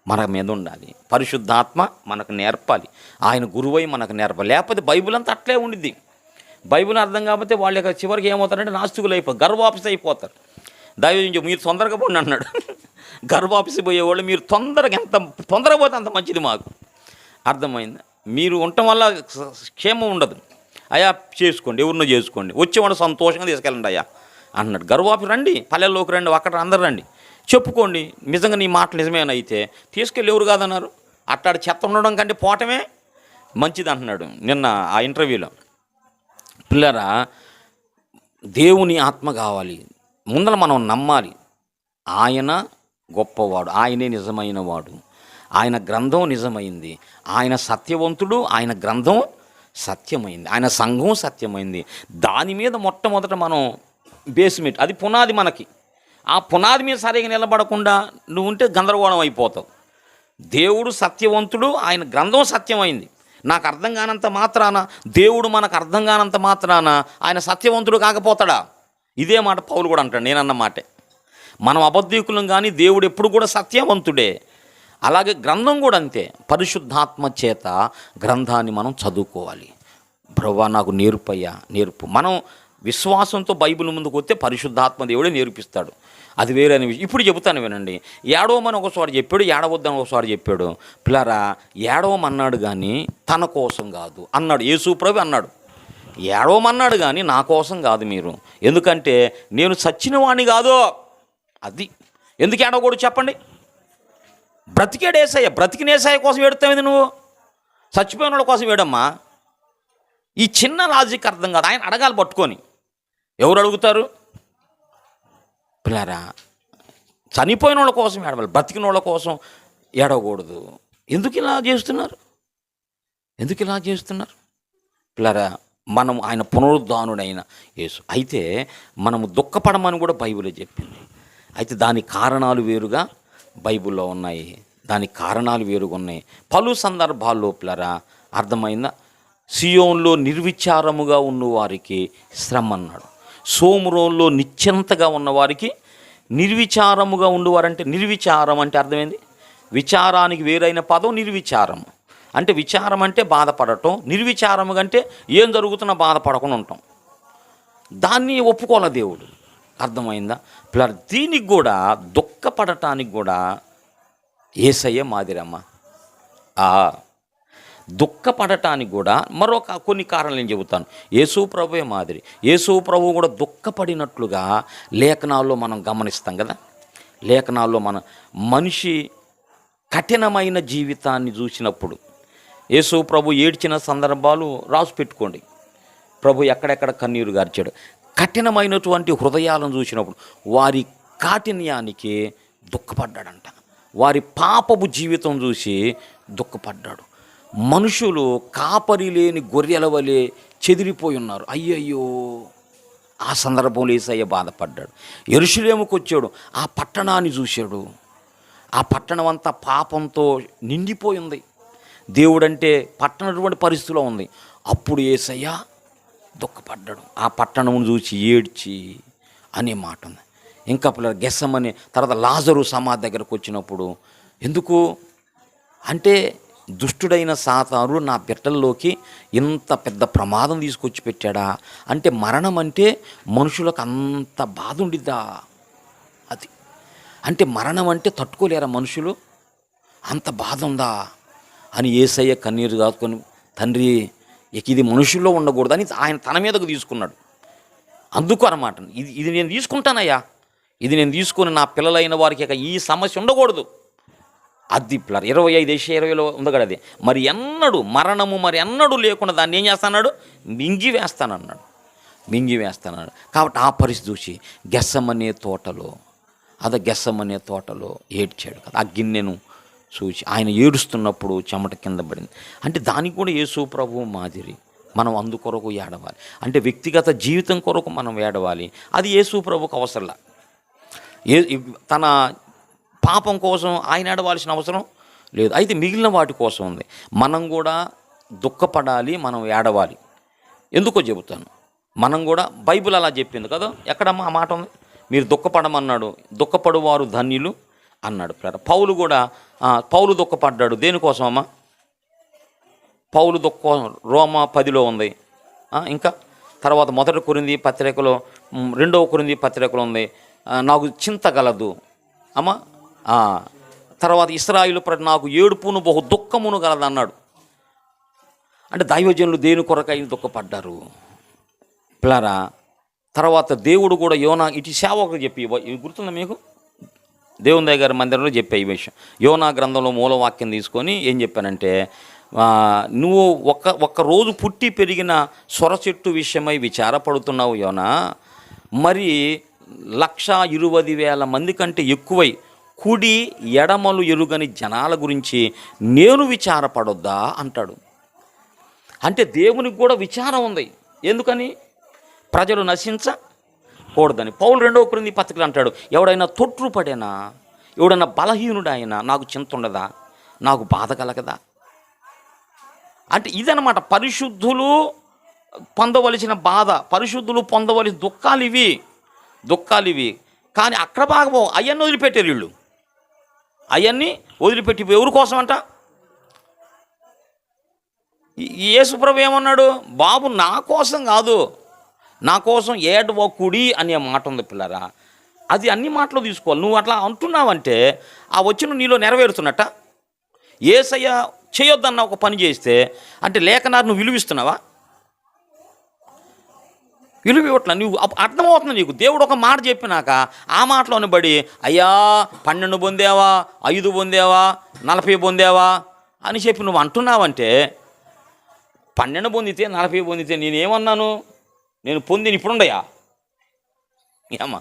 మన మీద ఉండాలి, పరిశుద్ధాత్మ మనకు నేర్పాలి, ఆయన గురువై మనకు నేర్పాలి. లేకపోతే బైబుల్ అంతా అట్లే ఉండిద్ది. బైబుల్ అర్థం కాకపోతే వాళ్ళ చివరికి ఏమవుతారంటే నాస్తికులు అయిపోతారు, గర్వాఫీస్ అయిపోతారు. దైవజనం మీరు తొందరగా పోండి అన్నాడు. గర్వాఫీస్ పోయేవాళ్ళు మీరు ఎంత తొందరగా పోతే అంత మంచిది మాకు. అర్థమైంది? మీరు ఉండటం వల్ల క్షేమం ఉండదు. అయ్యా చేసుకోండి, ఎవరినో చేసుకోండి, వచ్చేవాడు సంతోషంగా తీసుకెళ్ళండి అయ్యా అన్నాడు. గర్వాఫీ రండి, పల్లెల్లోకి రండి, అక్కడ అందరు రండి, చెప్పుకోండి, నిజంగా నీ మాటలు నిజమేనైతే తీసుకెళ్ళి ఎవరు కాదన్నారు. అట్టాడు చెత్త ఉండడం కంటే పోవటమే మంచిది అంటున్నాడు నిన్న ఆ ఇంటర్వ్యూలో. పిల్లరా, దేవుని ఆత్మ కావాలి, ముందర మనం నమ్మాలి. ఆయన గొప్పవాడు, ఆయనే నిజమైన వాడు, ఆయన గ్రంథం నిజమైంది, ఆయన సత్యవంతుడు, ఆయన గ్రంథం సత్యమైంది, ఆయన సంఘం సత్యమైంది. దాని మీద మొట్టమొదట మనం బేస్మెంట్, అది పునాది మనకి. ఆ పునాది మీద సరిగా నిలబడకుండా నువ్వు ఉంటే గందరగోళం అయిపోతావు. దేవుడు సత్యవంతుడు, ఆయన గ్రంథం సత్యమైంది. నాకు అర్థం కానంత మాత్రాన, దేవుడు మనకు అర్థం కానంత మాత్రాన ఆయన సత్యవంతుడు కాకపోతాడా? ఇదే మాట పౌలు కూడా అంటాడు, నేనన్న మాటే. మనం అబద్ధీకులం, కానీ దేవుడు ఎప్పుడు కూడా సత్యవంతుడే. అలాగే గ్రంథం కూడా అంతే. పరిశుద్ధాత్మ చేత గ్రంథాన్ని మనం చదువుకోవాలి. ప్రభువా నాకు నేర్పయ్యా, నేర్పు. మనం విశ్వాసంతో బైబిల్ ముందుకు వస్తే పరిశుద్ధాత్మ దేవుడే నేర్పిస్తాడు. అది వేరే విషయం. ఇప్పుడు చెబుతాను వినండి. ఏడవమని ఒకసారి చెప్పాడు, ఏడవద్దని ఒకసారి చెప్పాడు. పిల్లరా, ఏడవమన్నాడు కానీ తన కోసం కాదు అన్నాడు. యేసు ప్రభు అన్నాడు, ఏడవమన్నాడు కానీ నా కోసం కాదు మీరు, ఎందుకంటే నేను చచ్చిన వాణ్ణి కాదు. అది ఎందుకు ఏడవకూడదు చెప్పండి? బ్రతికేడు ఏసయ్య, బ్రతికిన ఏసయ్య కోసం ఏడుతామేది నువ్వు? చచ్చిపోయిన వాళ్ళ కోసం ఏడమ్మా. ఈ చిన్న లాజిక్ అర్థం కాదు. ఆయన అడగాలి పట్టుకొని. ఎవరు అడుగుతారు? పిల్లరా, చనిపోయిన వాళ్ళ కోసం ఏడవాలి, బ్రతికిన వాళ్ళ కోసం ఏడవకూడదు. ఎందుకు ఇలా చేస్తున్నారు? పిల్లరా, మనం ఆయన పునరుద్ధానుడైన యేసు అయితే మనము దుఃఖపడమని కూడా బైబిల్లో చెప్పింది. అయితే దాని కారణాలు వేరుగా బైబిల్లో ఉన్నాయి, దాని కారణాలు వేరుగా ఉన్నాయి. పలు సందర్భాల్లో పిల్లరా, అర్థమైందా? సియోన్లో నిర్విచారముగా ఉన్నవారికి శ్రమ అన్నాడు. సోమురోన్లో నిశ్చింతగా ఉన్నవారికి నిర్విచారముగా ఉండేవారంటే, నిర్విచారం అంటే అర్థమైంది? విచారానికి వేరైన పదం నిర్విచారం. అంటే విచారం అంటే బాధపడటం, నిర్విచారము అంటే ఏం జరుగుతున్నా బాధపడకుండా ఉంటాం. దాన్ని ఒప్పుకోలే దేవుడు. అర్థమైందా? ప్లస్ దీనికి కూడా దుఃఖపడటానికి కూడా యేసయ్య మాదిరమ్మ. దుఃఖపడటానికి కూడా మరొక కొన్ని కారణాలు నేను చెబుతాను. యేసు ప్రభువే మాదిరి. యేసు ప్రభువు కూడా దుఃఖపడినట్లుగా లేఖనాల్లో మనం గమనిస్తాం కదా. లేఖనాల్లో మన మనిషి కఠినమైన జీవితాన్ని చూసినప్పుడు యేసు ప్రభు ఏడ్చిన సందర్భాలు రాసి పెట్టుకోండి. ప్రభు ఎక్కడెక్కడ కన్నీరు గార్చాడు. కఠినమైనటువంటి హృదయాలను చూసినప్పుడు వారి కాఠిన్యానికి దుఃఖపడ్డాడంట. వారి పాపపు జీవితం చూసి దుఃఖపడ్డాడు. మనుషులు కాపరి లేని గొర్రెల వలె చెదిరిపోయి ఉన్నారు. అయ్యయ్యో, ఆ సందర్భంలో యేసయ్య బాధపడ్డాడు. యెరూషలేముకు వచ్చాడు, ఆ పట్టణాన్ని చూశాడు. ఆ పట్టణం అంతా పాపంతో నిండిపోయింది. దేవుడంటే పట్టణటువంటి పరిస్థితిలో ఉంది. అప్పుడు యేసయ్య దుఃఖపడ్డాడు. ఆ పట్టణమును చూసి ఏడ్చి అనే మాట ఉంది. ఇంకా పిల్లలు గెస్సమని తర్వాత లాజరు సమాధి దగ్గరకు వచ్చినప్పుడు, ఎందుకు అంటే దుష్టుడైన సాతాను నా బిడ్డల్లోకి ఇంత పెద్ద ప్రమాదం తీసుకొచ్చి పెట్టాడా అంటే, మరణం అంటే మనుషులకు అంత బాధ ఉండిద్దా? అది అంటే మరణం అంటే తట్టుకోలేరా మనుషులు? అంత బాధ ఉందా అని యేసయ్య కన్నీరు కాదుకొని, తండ్రి ఇది మనుషుల్లో ఉండకూడదని ఆయన తన మీదకు తీసుకున్నాడు. అందుకు అన్నమాట, ఇది నేను తీసుకుంటానయ్యా, ఇది నేను తీసుకుని నా పిల్లలైన వారికి ఇక ఈ సమస్య ఉండకూడదు. అది పిల్లలు 25:20లో ఉంది కదా అది. మరి ఎన్నడూ మరణము మరి ఎన్నడూ లేకుండా దాన్ని ఏం చేస్తాడు? మింగి వేస్తానన్నాడు. కాబట్టి ఆ పరిస్థితి చూసి గెస్సమనే తోటలో ఏడ్చాడు కదా. ఆ గిన్నెను చూసి ఆయన ఏడుస్తున్నప్పుడు చెమట కింద పడింది. అంటే దానికి కూడా యేసు ప్రభువు మాదిరి. మనం అందుకొరకు ఏడవాలి. అంటే వ్యక్తిగత జీవితం కొరకు మనం ఏడవాలి. అది యేసు ప్రభువుకు అవసరంలా. తన పాపం కోసం ఆయన ఏడవాల్సిన అవసరం లేదు. అయితే మిగిలిన వాటి కోసం ఉంది. మనం కూడా దుఃఖపడాలి, మనం ఏడవాలి. ఎందుకో చెబుతాను. మనం కూడా బైబిల్ అలా చెప్పింది కదా. ఎక్కడమ్మా ఆ మాట ఉంది? మీరు దుఃఖపడమన్నాడు, దుఃఖపడువారు ధన్యులు అన్నాడు. పౌలు దుఃఖపడ్డాడు. దేనికోసమమ్మా? పౌలు దుఃఖం రోమా 10లో ఉంది. ఇంకా తర్వాత 1 కొరింథీ పత్రికలో 2 కొరింథీ పత్రికలో ఉంది. నాకు చింత గలదు అమ్మా. తర్వాత ఇశ్రాయేలు నాకు ఏడుపును బహు దుఃఖమును గలదు అన్నాడు. అంటే దైవజనులు దేని కొరకై దుఃఖపడ్డారు పిల్లరా. తర్వాత దేవుడు కూడా యోనా ఇటు సేవకుడు చెప్పి గుర్తుందా మీకు? దేవుని దగ్గర మందిరంలో చెప్పే ఈ విషయం. యోనా గ్రంథంలో మూలవాక్యం తీసుకొని ఏం చెప్పానంటే, నువ్వు ఒక్క రోజు పుట్టి పెరిగిన సొర చెట్టు విషయమై విచారపడుతున్నావు యోనా. మరి 120,000 మంది కంటే ఎక్కువై కుడి ఎడమలు ఎరుగని జనాల గురించి నేను విచారపడొద్దా అంటాడు. అంటే దేవునికి కూడా విచారం ఉంది. ఎందుకని? ప్రజలు నశించకూడదని. పౌలు 2 కొరింథీ పత్రికలు అంటాడు, ఎవడైనా తొట్రుపడేనా, ఎవడైనా బలహీనుడైనా నాకు చింత ఉండదా, నాకు బాధ కలగదా? అంటే ఇదనమాట పరిశుద్ధులు పొందవలసిన బాధ, పరిశుద్ధులు పొందవలసిన దుఃఖాలు ఇవి. కానీ అక్కడ భాగం అవన్నీ వదిలిపెట్టారు వీళ్ళు. అవన్నీ వదిలిపెట్టి ఎవరి కోసం అంట? యేసుప్రభు ఏమన్నాడు? బాబు నా కోసం కాదు, నా కోసం ఏడవకుడి అనే మాట ఉంది పిల్లరా. అది అన్ని మాటలు తీసుకోవాలి. నువ్వు అట్లా అంటున్నావంటే ఆ వచ్చిన నీలో నెరవేరుతున్నట్ట. యేసయ్య చేయొద్దన్న ఒక పని చేస్తే అంటే లేఖనాలు నువ్వు విలువిస్తున్నావా? విలువ ఇవ్వట్లా. నువ్వు అర్థమవుతుంది నీకు. దేవుడు ఒక మాట చెప్పినాక ఆ మాటలోని బడి అయ్యా 12 పొందావా, 5 పొందావా, 40 పొందావా అని చెప్పి నువ్వు అంటున్నావంటే 12 పొందితే 40 పొందితే నేనేమన్నాను? నేను పొందిన ఇప్పుడుండయా ఏమా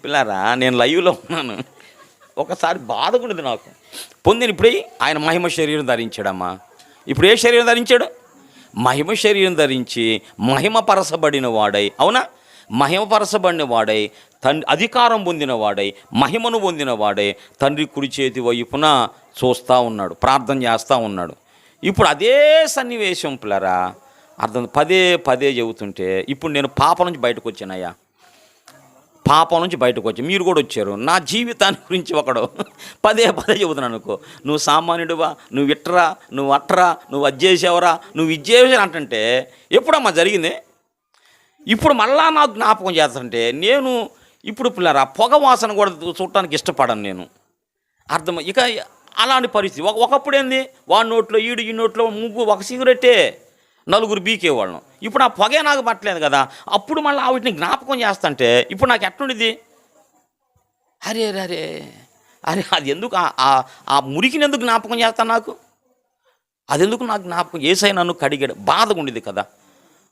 పిల్లారా? నేను లైవ్లో ఉన్నాను. ఒకసారి బాధకుండదు నాకు. పొందిన ఇప్పుడే ఆయన మహిమ శరీరం ధరించాడమ్మా. ఇప్పుడు ఏ శరీరం ధరించాడు? మహిమ శరీరం ధరించి మహిమపరచబడిన వాడై, అవునా, మహిమపరచబడిన వాడై అధికారం పొందిన వాడై మహిమను పొందిన వాడై తండ్రి కుడి చేతి వైపున చూస్తూ ఉన్నాడు, ప్రార్థన చేస్తూ ఉన్నాడు. ఇప్పుడు అదే సన్నివేశం పిల్లరా అర్థం పదే చెబుతుంటే ఇప్పుడు నేను పాపం నుంచి బయటకు వచ్చానయ్యా. పాపం నుంచి బయటకు వచ్చి మీరు కూడా వచ్చారు. నా జీవితాన్ని గురించి ఒకడు పదే చెబుతున్నాను అనుకో, నువ్వు సామాన్యుడువా, నువ్వు ఇట్రా, నువ్వు అట్రా, నువ్వు అది చేసావరా, నువ్వు ఇది చేసావు అంటుంటే ఎప్పుడమ్మా జరిగింది? ఇప్పుడు మళ్ళా నాకు జ్ఞాపకం చేస్తుంటే నేను ఇప్పుడు పిల్లరా పొగ వాసన కూడా చూడటానికి ఇష్టపడను నేను. అర్థం ఇక అలాంటి పరిస్థితి. ఒకప్పుడు ఏంది, వాడి నోట్లో ఈ నోట్లో ముగ్గు ఒక సిగరెట్టే 4 బీకేవాళ్ళం. ఇప్పుడు ఆ పొగే నాకు పట్టలేదు కదా. అప్పుడు మళ్ళీ ఆవిటిని జ్ఞాపకం చేస్తుంటే ఇప్పుడు నాకు ఎట్లుండిది? అరే అది ఎందుకు ఆ మురికిని ఎందుకు జ్ఞాపకం చేస్తాను? నాకు అదెందుకు నాకు జ్ఞాపకం? ఏసై నన్ను కడిగాడు. బాధగా ఉండేది కదా,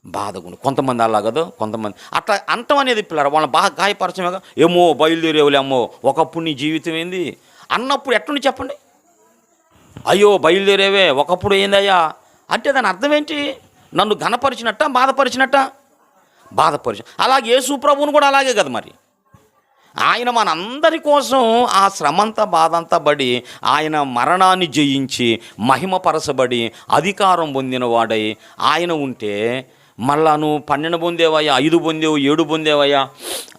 బాధగుండు. కొంతమంది అలా కదా, కొంతమంది అట్లా అంటం అనేది పిల్లలు వాళ్ళని బాగా గాయపరచమేగా. ఏమో బయలుదేరేవులే, అమ్మో ఒకప్పుడు నీ జీవితం ఏంది అన్నప్పుడు ఎట్లుండి చెప్పండి. అయ్యో బయలుదేరేవే ఒకప్పుడు ఏందయ్యా అంటే దాని అర్థం ఏంటి? నన్ను ఘనపరిచినట్ట, బాధపరిచి. అలాగే యేసు ప్రభువును కూడా అలాగే కదా. మరి ఆయన మనందరి కోసం ఆ శ్రమంతా బాధంతా పడి ఆయన మరణాన్ని జయించి మహిమపరచబడి అధికారం పొందిన వాడై ఆయన ఉంటే మళ్ళా నువ్వు 12 పొందేవయ్యా, 5 పొందేవు, 7 పొందేవయ్యా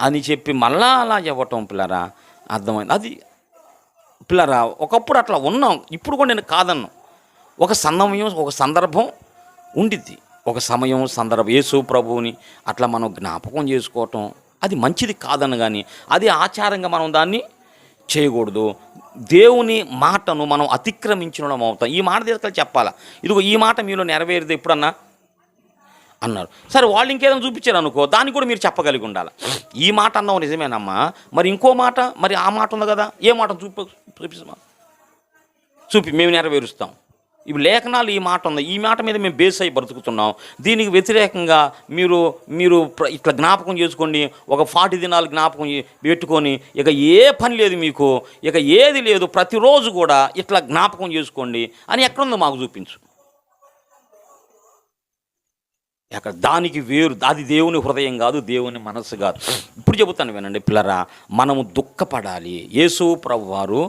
అని చెప్పి మళ్ళా అలా చెప్పటం పిల్లరా అర్థమైంది. అది పిల్లరా ఒకప్పుడు అట్లా ఉన్నాం, ఇప్పుడు కూడా నేను కాదన్ను. ఒక సమయం ఒక సందర్భం ఉండిద్ది, ఒక సమయం సందర్భం. యేసు ప్రభువుని అట్లా మనం జ్ఞాపకం చేసుకోవటం అది మంచిది కాదన్న, కానీ అది ఆచారంగా మనం దాన్ని చేయకూడదు. దేవుని మాటను మనం అతిక్రమించడం అవుతాం. ఈ మాట తీసుకెళ్ళి చెప్పాలా, ఇదిగో ఈ మాట మీలో నెరవేరేది ఎప్పుడన్నా అన్నారు. సరే వాళ్ళు ఇంకేదైనా చూపించారు అనుకో, దానికి కూడా మీరు చెప్పగలిగి ఉండాలి. ఈ మాట అన్నావు నిజమేనమ్మా, మరి ఇంకో మాట, మరి ఆ మాట ఉంది కదా, ఏ మాట చూపి మేము నెరవేరుస్తాం. ఇవి లేఖనాలు ఈ మాట ఉంది, ఈ మాట మీద మేము బేస్ అయ్యి బ్రతుకుతున్నాం. దీనికి వ్యతిరేకంగా మీరు మీరు ఇట్లా జ్ఞాపకం చేసుకోండి, ఒక 40 దినాలు జ్ఞాపకం పెట్టుకొని ఇక ఏ పని లేదు మీకు, ఇక ఏది లేదు, ప్రతిరోజు కూడా ఇట్లా జ్ఞాపకం చేసుకోండి అని ఎక్కడుందో మాకు చూపించు. అక్కడ దానికి వేరు, అది దేవుని హృదయం కాదు, దేవుని మనస్సు కాదు. ఇప్పుడు చెబుతాను వినండి పిల్లరా, మనము దుఃఖపడాలి. యేసు ప్రభు వారు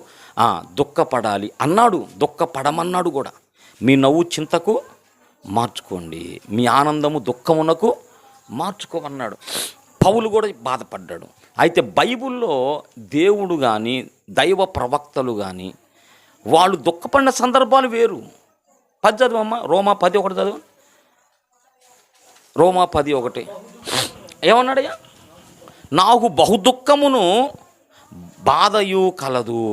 దుఃఖపడాలి అన్నాడు, దుఃఖపడమన్నాడు కూడా. మీ నవ్వు చింతకు మార్చుకోండి, మీ ఆనందము దుఃఖమునకు మార్చుకోమన్నాడు. పౌలు కూడా బాధపడ్డాడు. అయితే బైబిల్లో దేవుడు కానీ దైవ ప్రవక్తలు కానీ వాళ్ళు దుఃఖపడిన సందర్భాలు వేరు. 10 చదవమ్మా, రోమా 10:1 చదువు. రోమా 10:1 ఏమన్నాడయ్యా? నాకు బహుదుఃఖమును బాధయు కలదు,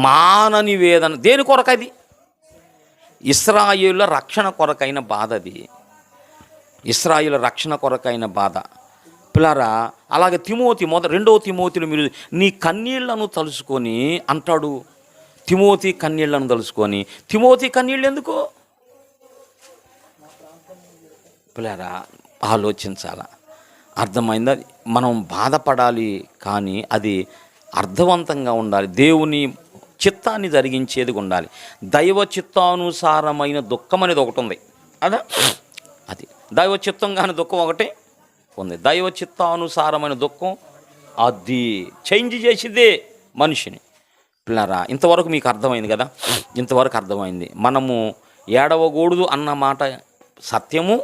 మానని వేదన. దేని కొరకు? అది ఇశ్రాయేలుల రక్షణ కొరకైన బాధ. అది ఇశ్రాయేలు రక్షణ కొరకైన బాధ పిల్లరా. అలాగే తిమోతి 2వ తిమోతిలో మీరు నీ కన్నీళ్లను తలుసుకొని అంటాడు. తిమోతి కన్నీళ్లను తలుసుకొని. తిమోతి కన్నీళ్ళు ఎందుకు పిల్లరా? ఆలోచించాల. అర్థమైందా? మనం బాధపడాలి, కానీ అది అర్థవంతంగా ఉండాలి, దేవుని చిత్తాన్ని జరిగించేది ఉండాలి. దైవ చిత్తానుసారమైన దుఃఖం అనేది ఒకటి ఉంది అదా, అది దైవ చిత్తం కానీ దుఃఖం ఒకటి ఉంది. దైవ చిత్తానుసారమైన దుఃఖం అది చేంజ్ చేసిదే మనిషిని. పిల్లరా, ఇంతవరకు మీకు అర్థమైంది కదా? ఇంతవరకు అర్థమైంది. మనము ఏడవకూడదు అన్న మాట సత్యము,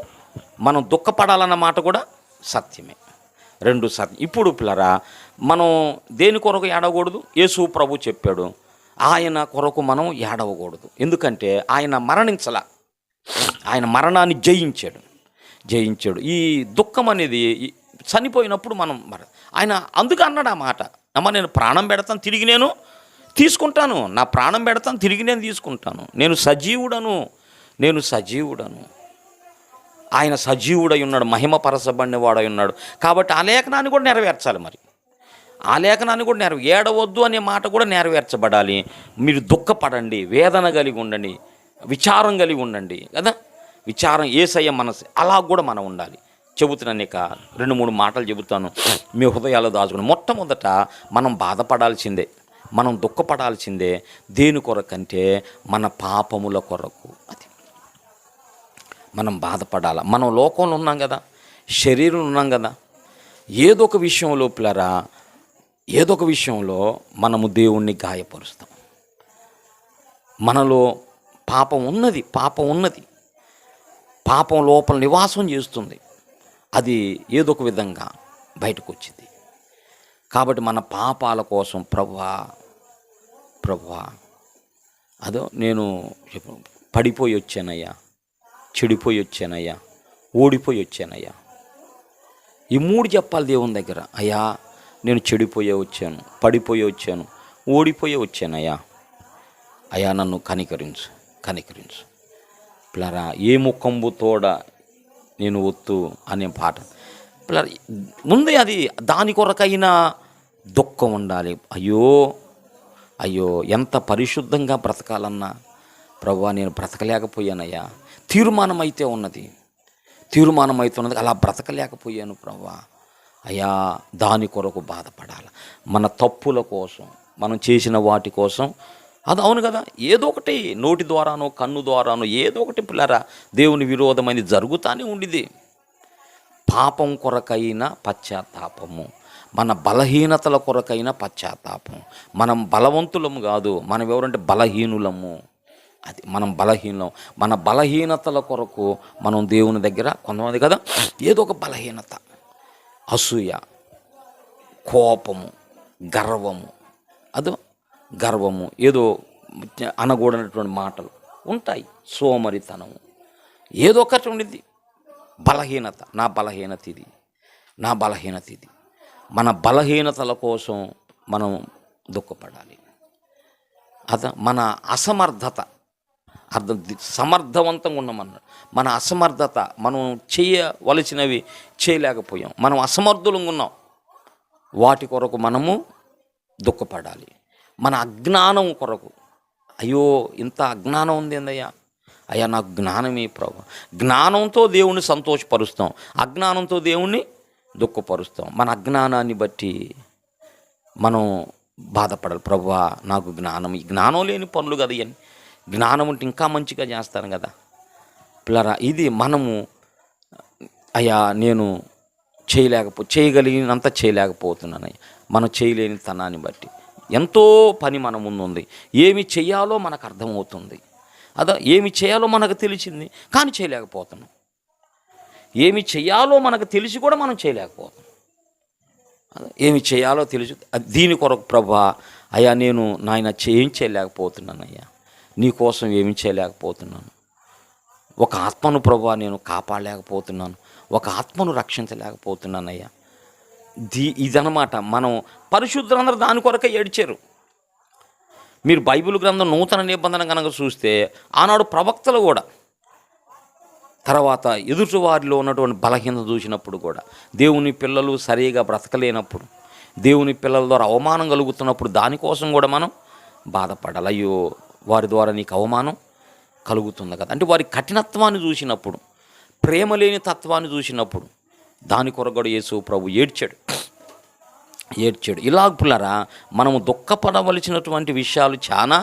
మనం దుఃఖపడాలన్న మాట కూడా సత్యమే, రెండు సత్యం. ఇప్పుడు పిల్లరా, మనం దేని కొరకు ఏడవకూడదు? యేసు ప్రభు చెప్పాడు, ఆయన కొరకు మనం ఏడవకూడదు. ఎందుకంటే ఆయన మరణించలా, ఆయన మరణాన్ని జయించాడు. ఈ దుఃఖం అనేది చనిపోయినప్పుడు మనం ఆయన అందుకు అన్నాడు ఆ మాట, అమ్మ నేను ప్రాణం పెడతాను తిరిగి నేను తీసుకుంటాను, నా ప్రాణం పెడతాను తిరిగి నేను తీసుకుంటాను, నేను సజీవుడను. ఆయన సజీవుడై ఉన్నాడు, మహిమపరచబడిన వాడై ఉన్నాడు. కాబట్టి ఆ లేఖనాన్ని కూడా నెరవేర్చాలి. మరి ఆ లేఖనాన్ని కూడా ఏడవద్దు అనే మాట కూడా నెరవేర్చబడాలి. మీరు దుఃఖపడండి, వేదన కలిగి ఉండండి, విచారం కలిగి ఉండండి కదా. విచారం యేసయ్య మనసు, అలా కూడా మనం ఉండాలి. చెబుతున్నాను, ఇక 2-3 మాటలు చెబుతాను, మీ హృదయాల్లో దాచుకుని. మొట్టమొదట మనం బాధపడాల్సిందే, మనం దుఃఖపడాల్సిందే. దేని కొరకంటే మన పాపముల కొరకు. అది మనం బాధపడాలి. మనం లోకంలో ఉన్నాం కదా, శరీరం ఉన్నాం కదా. ఏదో ఒక విషయంలో పిల్లరా, ఏదో ఒక విషయంలో మనము దేవుణ్ణి గాయపరుస్తాం. మనలో పాపం ఉన్నది, పాపం లోపల నివాసం చేస్తుంది. అది ఏదో ఒక విధంగా బయటకు వచ్చింది. కాబట్టి మన పాపాల కోసం ప్రభువా అదో నేను పడిపోయి వచ్చానయ్యా, చెడిపోయి వచ్చానయ్యా, ఓడిపోయి వచ్చానయ్యా. ఈ 3 చెప్పాలి దేవుని దగ్గర. అయ్యా నేను చెడిపోయే వచ్చాను, పడిపోయి వచ్చాను, ఓడిపోయే వచ్చానయ్యా, అయ్యా నన్ను కనికరించు. పిల్లరా, ఏ ముఖంబు తోడ నేను ఒత్తు అనే పాట పిల్లరా, ముందే అది దాని కొరకైనా దుఃఖం ఉండాలి. అయ్యో ఎంత పరిశుద్ధంగా బ్రతకాలన్నా ప్రభువా నేను బ్రతకలేకపోయానయ్యా. తీర్మానం అయితే ఉన్నది, అలా బ్రతకలేకపోయాను ప్రభువా. అయ్యా దాని కొరకు బాధపడాలి. మన తప్పుల కోసం, మనం చేసిన వాటి కోసం. అది అవును కదా, ఏదో ఒకటి నోటి ద్వారానో కన్ను ద్వారానో ఏదో ఒకటి పిల్లరా దేవుని విరోధమైనది జరుగుతానే ఉండిది. పాపం కొరకైన పశ్చాత్తాపము, మన బలహీనతల కొరకైన పశ్చాత్తాపం. మనం బలవంతులము కాదు, మనం ఎవరంటే బలహీనులము. అది మనం బలహీనం. మన బలహీనతల కొరకు మనం దేవుని దగ్గర కొంతమంది కదా ఏదో ఒక బలహీనత, అసూయ, కోపము, గర్వము, ఏదో అనకూడనటువంటి మాటలు ఉంటాయి, సోమరితనము, ఏదో ఒకటి ఉండిద్ది. బలహీనత, నా బలహీనత ఇది. మన బలహీనతల కోసం మనం దుఃఖపడాలి. మన అసమర్థత, సమర్థవంతంగా ఉన్నామన్నాడు. మన అసమర్థత, మనం చేయవలసినవి చేయలేకపోయాం, మనం అసమర్థులంగా ఉన్నాం. వాటి కొరకు మనము దుఃఖపడాలి. మన అజ్ఞానం కొరకు, అయ్యో ఇంత అజ్ఞానం ఉంది ఏందయ్యా, అయ్యా నాకు జ్ఞానమే ప్రభు. జ్ఞానంతో దేవుణ్ణి సంతోషపరుస్తాం, అజ్ఞానంతో దేవుణ్ణి దుఃఖపరుస్తాం. మన అజ్ఞానాన్ని బట్టి మనం బాధపడాలి. ప్రభువా నాకు జ్ఞానం, ఈ జ్ఞానం లేని పనులు కదా ఇవన్నీ, జ్ఞానం ఉంటే ఇంకా మంచిగా చేస్తాను కదా పిల్లరా. ఇది మనము అయ్యా నేను చేయగలిగినంత చేయలేకపోతున్నానయ్యా. మనం చేయలేని తనాన్ని బట్టి ఎంతో పని మన ముందు ఉంది. ఏమి చేయాలో మనకు అర్థమవుతుంది, ఏమి చేయాలో మనకు తెలిసింది కానీ చేయలేకపోతున్నాం. ఏమి చేయాలో మనకు తెలిసి కూడా మనం చేయలేకపోతున్నాం. ఏమి చేయాలో తెలుసు, దీని కొరకు ప్రభువా అయ్యా నేను నాయన ఏం చేయలేకపోతున్నానయ్యా, నీ కోసం ఏమి చేయలేకపోతున్నాను. ఒక ఆత్మను ప్రభువా నేను కాపాడలేకపోతున్నాను, ఒక ఆత్మను రక్షించలేకపోతున్నానయ్యా. ఇదనమాట. మనం పరిశుద్ధులందరూ దాని కొరకే ఏడ్చారు. మీరు బైబిల్ గ్రంథం నూతన నిబంధన కనుక చూస్తే ఆనాడు ప్రవక్తలు కూడా తర్వాత ఎదుటివారిలో ఉన్నటువంటి బలహీనత చూసినప్పుడు కూడా, దేవుని పిల్లలు సరిగా బ్రతకలేనప్పుడు, దేవుని పిల్లల ద్వారా అవమానం కలుగుతున్నప్పుడు దానికోసం కూడా మనం బాధపడాలి. అయ్యో వారి ద్వారా నీకు అవమానం కలుగుతుంది కదా అంటే వారి కఠినత్వాన్ని చూసినప్పుడు, ప్రేమ లేని తత్వాన్ని చూసినప్పుడు దాని కొరకు కూడా యేసు ప్రభు ఏడ్చాడు. ఇలా పిల్లరా మనము దుఃఖపడవలసినటువంటి విషయాలు చాలా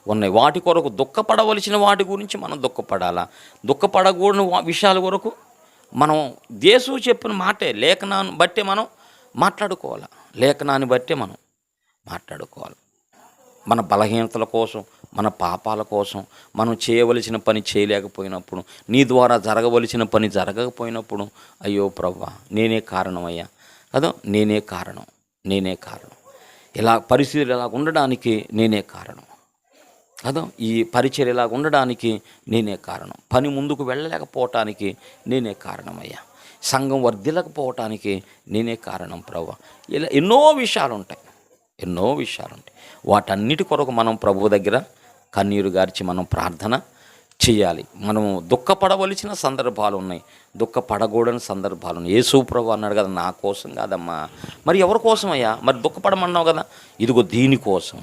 ఉన్నాయి. వాటి కొరకు దుఃఖపడవలసిన వాటి గురించి మనం దుఃఖపడాలా, దుఃఖపడకూడని విషయాల కొరకు మనం యేసు చెప్పిన మాటే లేఖనాన్ని బట్టే మనం మాట్లాడుకోవాలి. లేఖనాన్ని బట్టే మనం మాట్లాడుకోవాలి. మన బలహీనతల కోసం, మన పాపాల కోసం, మనం చేయవలసిన పని చేయలేకపోయినప్పుడు, నీ ద్వారా జరగవలసిన పని జరగకపోయినప్పుడు అయ్యో ప్రభువా నేనే కారణమయ్యా కదా, నేనే కారణం. ఇలా పరిస్థితులు ఇలా ఉండడానికి నేనే కారణం కదా, ఈ పరిచర్య ఇలాగ ఉండడానికి నేనే కారణం, పని ముందుకు వెళ్ళలేకపోవటానికి నేనే కారణమయ్యా, సంఘం వర్ధిల్లకపోవటానికి నేనే కారణం ప్రభువా. ఇలా ఎన్నో విషయాలు ఉంటాయి. వాటన్నిటి కొరకు మనం ప్రభువు దగ్గర కన్నీరు గార్చి మనం ప్రార్థన చేయాలి. మనము దుఃఖపడవలసిన సందర్భాలు ఉన్నాయి, దుఃఖపడకూడని సందర్భాలు ఉన్నాయి. యేసు ప్రభు అన్నాడు కదా, నా కోసం కాదమ్మా, మరి ఎవరి కోసం అయ్యా, మరి దుఃఖపడమన్నావు కదా, ఇదిగో దీనికోసం.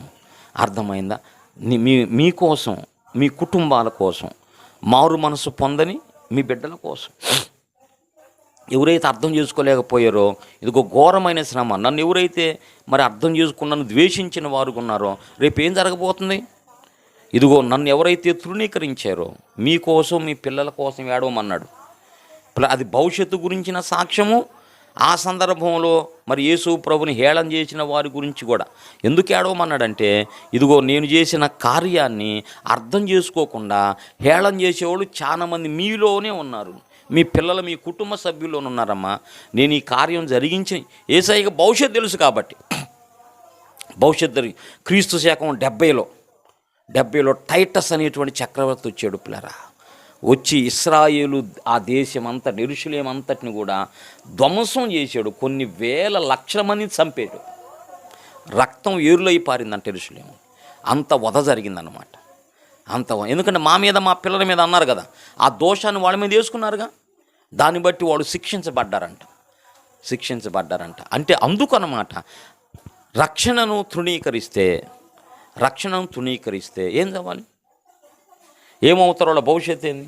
అర్థమైందా? మీకోసం, మీ కుటుంబాల కోసం, మారు మనసు పొందని మీ బిడ్డల కోసం. ఎవరైతే అర్థం చేసుకోలేకపోయారో, ఇదిగో ఘోరమైన శ్రమ, నన్ను ఎవరైతే మరి అర్థం చేసుకున్నాను ద్వేషించిన వారు ఉన్నారో రేపు ఏం జరగబోతుంది? ఇదిగో నన్ను ఎవరైతే తృణీకరించారో మీకోసం, మీ పిల్లల కోసం ఏడవమన్నాడు. అది భవిష్యత్తు గురించిన సాక్ష్యము. ఆ సందర్భంలో మరి యేసు ప్రభుని హేళన చేసిన వారి గురించి కూడా ఎందుకు ఏడవమన్నాడంటే, ఇదిగో నేను చేసిన కార్యాన్ని అర్థం చేసుకోకుండా హేళన చేసేవాళ్ళు చాలామంది మీలోనే ఉన్నారు, మీ పిల్లలు, మీ కుటుంబ సభ్యుల్లోనే ఉన్నారమ్మా. నేను ఈ కార్యం జరిగించి యేసయ్యకి భవిష్యత్తు తెలుసు కాబట్టి, భవిష్యత్తు క్రీస్తు శకం 70లో టైటస్ అనేటువంటి చక్రవర్తి వచ్చాడు పిల్లరా. వచ్చి ఇశ్రాయేలు ఆ దేశం అంతా, యెరూషలేము అంతటిని కూడా ధ్వంసం చేశాడు. కొన్ని వేల లక్షల మందిని చంపాడు. రక్తం ఏరులై పారిందంట యెరూషలేము. అంత వధ జరిగిందన్నమాట. ఎందుకంటే మా మీద, మా పిల్లల మీద అన్నారు కదా, ఆ దోషాన్ని వాళ్ళ మీద వేసుకున్నారుగా, దాన్ని బట్టి వాళ్ళు శిక్షించబడ్డారంట. అంటే అందుకనమాట రక్షణను తృణీకరిస్తే ఏం కావాలి, ఏమవుతారో వాళ్ళ భవిష్యత్తు ఏంది?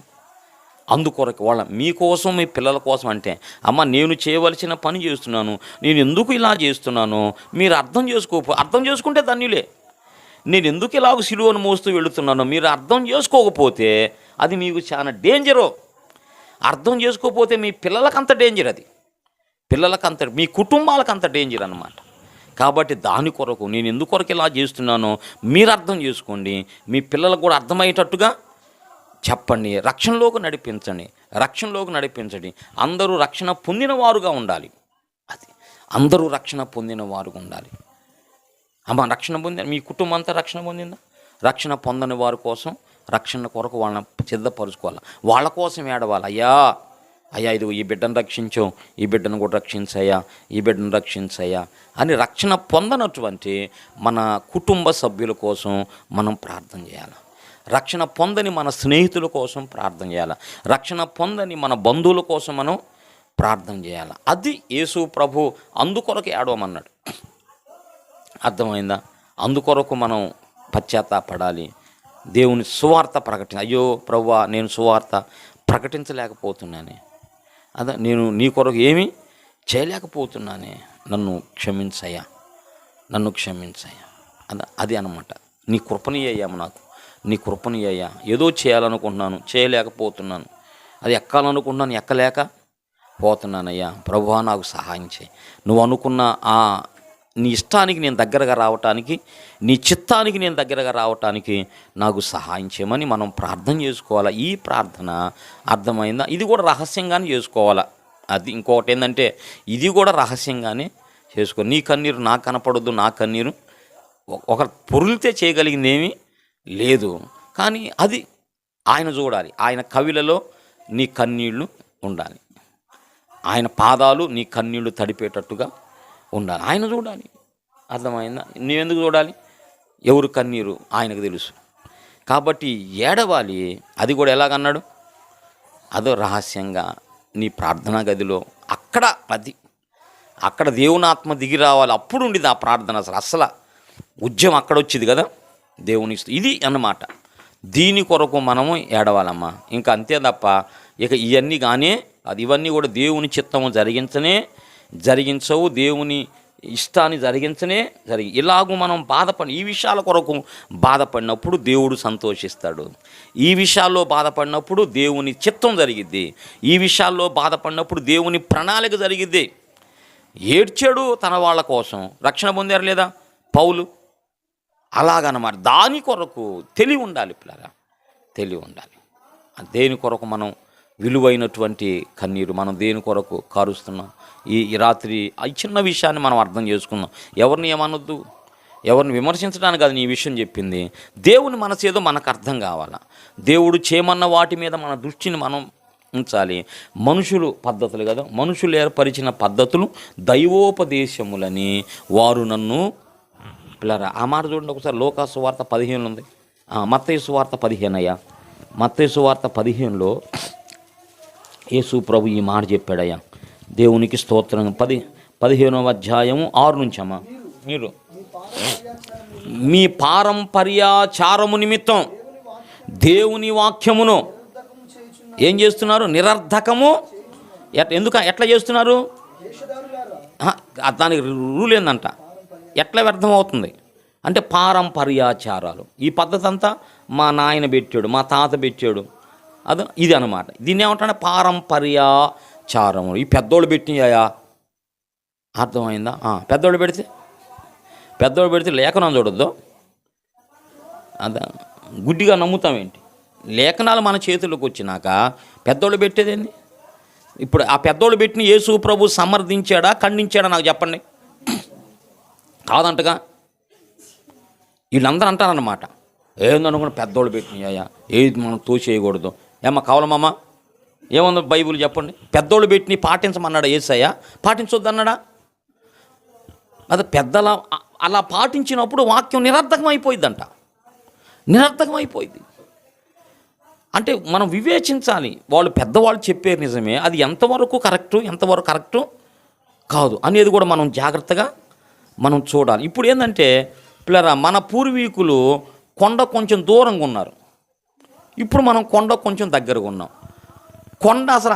అందుకొరకు వాళ్ళ మీకోసం, మీ పిల్లల కోసం అంటే, అమ్మ నేను చేయవలసిన పని చేస్తున్నాను, నేను ఎందుకు ఇలా చేస్తున్నాను మీరు అర్థం చేసుకుంటే ధన్యులే. నేను ఎందుకు ఇలాగ సిలువను మోస్తూ వెళుతున్నానో మీరు అర్థం చేసుకోకపోతే అది మీకు చాలా డేంజరు. అర్థం చేసుకోకపోతే మీ పిల్లలకంత డేంజర్, మీ కుటుంబాలకంత డేంజర్ అన్నమాట. కాబట్టి దాని కొరకు నేను ఎందుకొరకు ఇలా చేస్తున్నానో మీరు అర్థం చేసుకోండి, మీ పిల్లలకు కూడా అర్థమయ్యేటట్టుగా చెప్పండి, రక్షణలోకి నడిపించండి. అందరూ రక్షణ పొందిన వారుగా ఉండాలి. అమ్మ రక్షణ పొంది, మీ కుటుంబం అంతా రక్షణ పొందిందా? రక్షణ పొందని వారి కోసం, రక్షణ కొరకు వాళ్ళని సిద్ధపరుచుకోవాలి. వాళ్ళ కోసం ఏడవాలి. అయ్యా ఇదిగో ఈ బిడ్డను రక్షించు, ఈ బిడ్డను కూడా రక్షించయ్యా అని రక్షణ పొందనటువంటి మన కుటుంబ సభ్యుల కోసం మనం ప్రార్థన చేయాలి. రక్షణ పొందని మన స్నేహితుల కోసం ప్రార్థన చేయాలి. రక్షణ పొందని మన బంధువుల కోసం మనం ప్రార్థన చేయాలి. అది యేసు ప్రభు అందుకొరకు ఏడవమన్నాడు. అర్థమైందా? అందుకొరకు మనం పశ్చాత్తాపడాలి. దేవుని సువార్త అయ్యో ప్రభువా, నేను సువార్త ప్రకటించలేకపోతున్నానే, నేను నీ కొరకు ఏమీ చేయలేకపోతున్నానే, నన్ను క్షమించయ్యా, నన్ను క్షమించయ్యా. అది అన్నమాట. నీ కృపణీయ్యా, నాకు నీ కృపణీయ్యా. ఏదో చేయాలనుకుంటున్నాను, చేయలేకపోతున్నాను. అది ఎక్కాలనుకుంటున్నాను, ఎక్కలేక పోతున్నానయ్యా. ప్రభువా, నాకు సహాయం చేయి. నువ్వు అనుకున్న నీ ఇష్టానికి నేను దగ్గరగా రావటానికి, నీ చిత్తానికి నేను దగ్గరగా రావటానికి నాకు సహాయం చేయమని మనం ప్రార్థన చేసుకోవాలా. ఈ ప్రార్థన అర్థమైందా? ఇది కూడా రహస్యంగానే చేసుకోవాలా. అది ఇంకొకటి ఏంటంటే, ఇది కూడా రహస్యంగానే చేసుకో. నీ కన్నీరు నాకు కనపడొద్దు, నా కన్నీరు ఒక పొరులితే చేయగలిగింది ఏమీ లేదు. కానీ అది ఆయన చూడాలి. ఆయన కవిలలో నీ కన్నీళ్లు ఉండాలి, ఆయన పాదాలు నీ కన్నీళ్లు తడిపేటట్టుగా ఉండాలి. ఆయన చూడాలి. అర్థమైందా? నువ్వెందుకు చూడాలి? ఎవరు కన్నీరు ఆయనకు తెలుసు. కాబట్టి ఏడవాలి. అది కూడా ఎలాగన్నాడు? అదో రహస్యంగా నీ ప్రార్థనా గదిలో అక్కడ దేవుని ఆత్మ దిగి రావాలి. అప్పుడు ఉండేది ఆ ప్రార్థన. అసలు ఉద్యమం అక్కడ వచ్చింది కదా, దేవుని ఇది అన్నమాట. దీని కొరకు మనము ఏడవాలమ్మా. ఇంకా అంతే తప్ప ఇక ఇవన్నీ కానీ ఇవన్నీ కూడా దేవుని చిత్తము జరిగించవు, దేవుని ఇష్టాన్ని ఇలాగూ మనం ఈ విషయాల కొరకు బాధపడినప్పుడు దేవుడు సంతోషిస్తాడు. ఈ విషయాల్లో బాధపడినప్పుడు దేవుని చిత్తం జరిగిద్ది. ఈ విషయాల్లో బాధపడినప్పుడు దేవుని ప్రణాళిక జరిగిద్ది. ఏడ్చాడు తన వాళ్ళ కోసం, రక్షణ పొందారు లేదా పౌలు? అలాగనమాట. దాని కొరకు తెలివి ఉండాలి పిల్లరా, తెలివి ఉండాలి. దేని కొరకు మనం విలువైనటువంటి కన్నీరు మనం దేని కొరకు కారుస్తున్నాం? ఈ రాత్రి ఈ చిన్న విషయాన్ని మనం అర్థం చేసుకుందాం. ఎవరిని ఏమనొద్దు, ఎవరిని విమర్శించడానికి అది నీ విషయం చెప్పింది. దేవుని మనసు ఏదో మనకు అర్థం కావాలా. దేవుడు చేయమన్న వాటి మీద మన దృష్టిని మనం ఉంచాలి. మనుషులు పద్ధతులు కదా, మనుషులు ఏర్పరిచిన పద్ధతులు దైవోపదేశములని వారు నన్ను పిల్లరా. ఆ మాట చూడండి ఒకసారి. లోకా సువార్త 15 ఉంది, మత్తయి సువార్త 15 అయ్యా. మత్తయి సువార్త 15లో యేసు ప్రభు ఈ మాట చెప్పాడయ్యా. దేవునికి స్తోత్రం. 15వ అధ్యాయము 6 నుంచి అమ్మా. మీరు మీ పారంపర్యాచారము నిమిత్తం దేవుని వాక్యమును ఏం చేస్తున్నారు? నిరర్ధకము. ఎట్లా చేస్తున్నారు? దానికి రూల్ ఏందంట, ఎట్లా వ్యర్థమవుతుంది అంటే పారంపర్యాచారాలు. ఈ పద్ధతి అంతా మా నాయన పెట్టాడు, మా తాత పెట్టాడు, ఇది అన్నమాట. దీన్ని ఏమంటాడే? పారంపర్యాచారము. ఈ పెద్దోళ్ళు పెట్టినాయా? అర్థమైందా? పెద్దోళ్ళు పెడితే లేఖనం చూడొద్దు. గుడ్డిగా నమ్ముతామేంటి? లేఖనాలు మన చేతుల్లోకి వచ్చినాక పెద్దోళ్ళు పెట్టేదేంది? ఇప్పుడు ఆ పెద్దోళ్ళు పెట్టిన యేసు ప్రభు సమర్థించాడా, ఖండించాడా? నాకు చెప్పండి. కాదంటగా వీళ్ళందరూ అంటారన్నమాట. ఏందనుకున్న పెద్దోళ్ళు పెట్టినాయా, ఏది మనం తోసేయకూడదు. ఏమ్మా కావాలమ్మా, ఏముందో బైబిల్ చెప్పండి. పెద్దోళ్ళు పెట్టిన పాటించమన్నాడా యేసయ్య? పాటించొద్దు అన్నాడా? అది పెద్దల అలా పాటించినప్పుడు వాక్యం నిరర్థకం అయిపోయిందంట. నిరర్థకం అయిపోయింది అంటే మనం వివేచించాలి. వాళ్ళు పెద్దవాళ్ళు చెప్పేది నిజమే, అది ఎంతవరకు కరెక్టు ఎంతవరకు కరెక్టు కాదు అనేది కూడా మనం జాగ్రత్తగా మనం చూడాలి. ఇప్పుడు ఏంటంటే పిల్లరా, మన పూర్వీకులు కొండ కొంచెం దూరంగా ఉన్నారు, ఇప్పుడు మనం కొండ కొంచెం దగ్గరగా ఉన్నాం. కొండ అసలు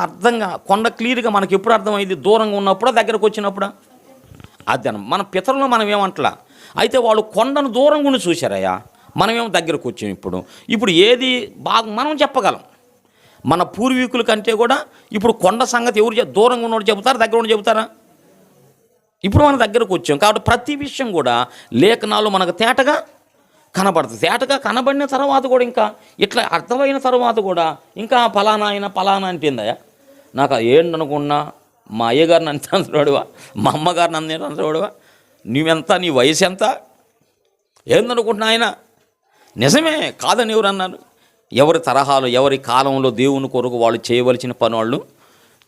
కొండ క్లియర్గా మనకి ఎప్పుడు అర్థమైంది? దూరంగా ఉన్నప్పుడా, దగ్గరకు వచ్చినప్పుడా? అది మన పితరులు మనం ఏమంటలా. అయితే వాళ్ళు కొండను దూరంగా ఉండి చూశారయ్యా, మనమేమో దగ్గరకు వచ్చాం. ఇప్పుడు ఏది బాగా మనం చెప్పగలం. మన పూర్వీకుల కంటే కూడా ఇప్పుడు కొండ సంగతి ఎవరు దూరంగా ఉన్నవాడు చెబుతారా, దగ్గర ఉండి చెబుతారా? ఇప్పుడు మన దగ్గరకు వచ్చాం కాబట్టి ప్రతి విషయం కూడా లేఖనాలు మనకు తేటగా కనబడుతుంది. తేటగా కనబడిన తర్వాత కూడా ఇంకా ఇట్లా అర్థమైన తర్వాత కూడా ఇంకా ఫలానా అంటేందయ్యా. నాకు ఏంటనుకున్నా మా అయ్యగారిని అంత అంతవాడువా, మా అమ్మగారిని అంత అంతవాడువా, నువ్వెంత, నీ వయసు ఎంత, ఏందనుకుంటున్నా ఆయన? నిజమే కాదని ఎవరు అన్నారు? ఎవరి తరహాలో ఎవరి కాలంలో దేవుని కొరకు వాళ్ళు చేయవలసిన పని వాళ్ళు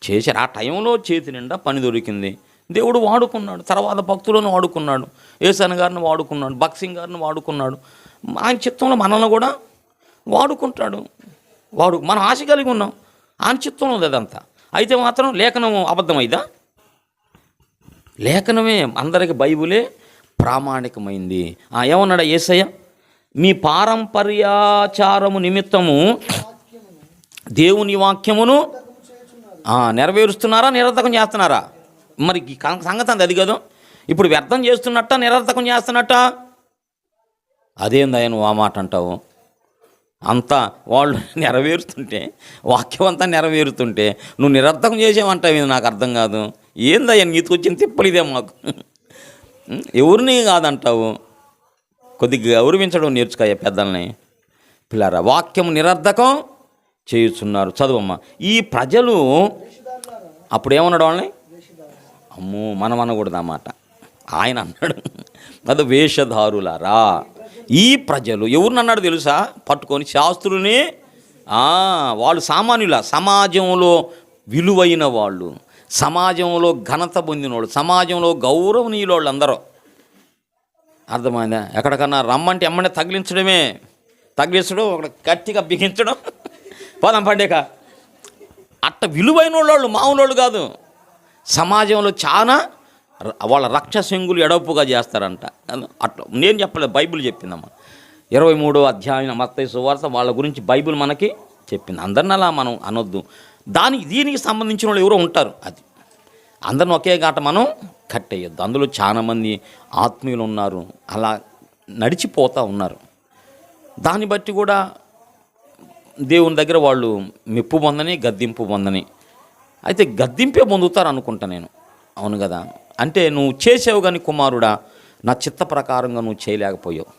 చేశారు. ఆ టైంలో చేతి నిండా పని దొరికింది, దేవుడు వాడుకున్నాడు. తర్వాత భక్తులను వాడుకున్నాడు, యేసన్న గారిని వాడుకున్నాడు, భక్సింగ్ గారిని వాడుకున్నాడు. ఆయన చిత్తంలో మనల్ని కూడా వాడుకుంటాడు. మనం ఆశ కలిగి ఉన్నాం, ఆయన చిత్తంలో ఉంది అదంతా. అయితే మాత్రం లేఖనం అబద్ధమైందా? లేఖనమే అందరికి, బైబులే ప్రామాణికమైంది. ఏమన్నాడా యేసయ్య? మీ పారంపర్యాచారము నిమిత్తము దేవుని వాక్యమును నెరవేరుస్తున్నారా, నిరర్థకం చేస్తున్నారా? మరి ఈ సంగతి అది కదా. ఇప్పుడు వ్యర్థం చేస్తున్నట్ట, నిరర్థకం చేస్తున్నట్ట? అదేందయ్య నువ్వు ఆ మాట అంటావు? అంతా వాళ్ళు నెరవేరుతుంటే, వాక్యం అంతా నెరవేరుతుంటే నువ్వు నిరర్థకం చేసేవంటావు. ఇది నాకు అర్థం కాదు. ఏందయ్యా నీకు వచ్చిన తిప్పలిదే మాకు. ఎవరిని కాదంటావు? కొద్దిగా గౌరవించడం నేర్చుకోయ్యా పెద్దల్ని. పిల్లరా, వాక్యం నిరర్థకం చేయుచున్నారు. చదువమ్మా. ఈ ప్రజలు అప్పుడు ఏమన్నాడు వాళ్ళని? అమ్మో, మనం అనకూడదు ఆ మాట. ఆయన అన్నాడు అది వేషధారులారా. ఈ ప్రజలు ఎవరిని అన్నాడు తెలుసా? పట్టుకొని శాస్త్రుని. వాళ్ళు సామాన్యుల, సమాజంలో విలువైన వాళ్ళు, సమాజంలో ఘనత పొందిన వాళ్ళు, సమాజంలో గౌరవనీయులు వాళ్ళు అందరూ. అర్థమైందా? ఎక్కడికన్నా రమ్మంటే ఎమ్మంటే తగిలించడం, ఒక గట్టిగా బిగించడం, పోదాం పండేక. అట్ట విలువైన వాళ్ళు మామూలు వాళ్ళు కాదు. సమాజంలో చాలా వాళ్ళ రక్షశంగులు ఎడపుగా చేస్తారంట. అట్లా నేను చెప్పలేదు, బైబిల్ చెప్పిందమ్మా. 23వ అధ్యాయం మత్తయి సువార్త వాళ్ళ గురించి బైబిల్ మనకి చెప్పింది. అందరిని అలా మనం అనొద్దు. దీనికి సంబంధించిన వాళ్ళు ఎవరో ఉంటారు. అది అందరిని ఒకే గాట మనం కట్టేయొద్దు. అందులో చాలామంది ఆత్మీయులు ఉన్నారు, అలా నడిచిపోతూ ఉన్నారు. దాన్ని బట్టి కూడా దేవుని దగ్గర వాళ్ళు మెప్పు పొందని, గద్దింపు పొందని. అయితే గద్దింపే పొందుతారు అనుకుంటా నేను. అవును కదా? అంటే నువ్వు చేసావు కానీ కుమారుడా, నా చిత్త ప్రకారంగా నువ్వు చేయలేకపోయావు.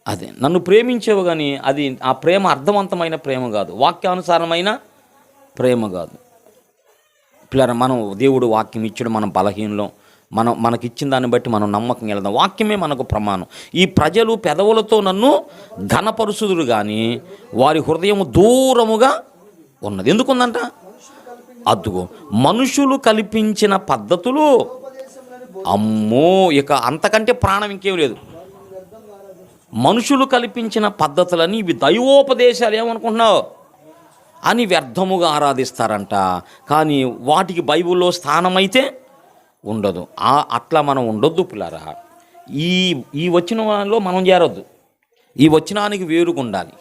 అదే నన్ను ప్రేమించావు కానీ అది ఆ ప్రేమ అర్థవంతమైన ప్రేమ కాదు, వాక్యానుసారమైన ప్రేమ కాదు. పిల్లరా, మనం దేవుడు వాక్యం ఇచ్చాడు, మనం బలహీనలో, మనకిచ్చిన దాన్ని బట్టి మనం నమ్మకం వెళ్దాం. వాక్యమే మనకు ప్రమాణం. ఈ ప్రజలు పెదవులతో నన్ను ఘనపరుచుదురు కానీ వారి హృదయం దూరముగా ఉన్నది. ఎందుకుందంట? అద్దుగో, మనుషులు కల్పించిన పద్ధతులు. అమ్మో, ఇక అంతకంటే ప్రాణం ఇంకేం లేదు. మనుషులు కల్పించిన పద్ధతులని ఇవి దైవోపదేశాలు ఏమనుకుంటున్నావు అని వ్యర్థముగా ఆరాధిస్తారంట. కానీ వాటికి బైబిల్లో స్థానమైతే ఉండదు. అట్లా మనం ఉండొద్దు పిల్లరా. ఈ వచనంలో మనం చేరొద్దు. ఈ వచనానికి వేరుగా ఉండాలి.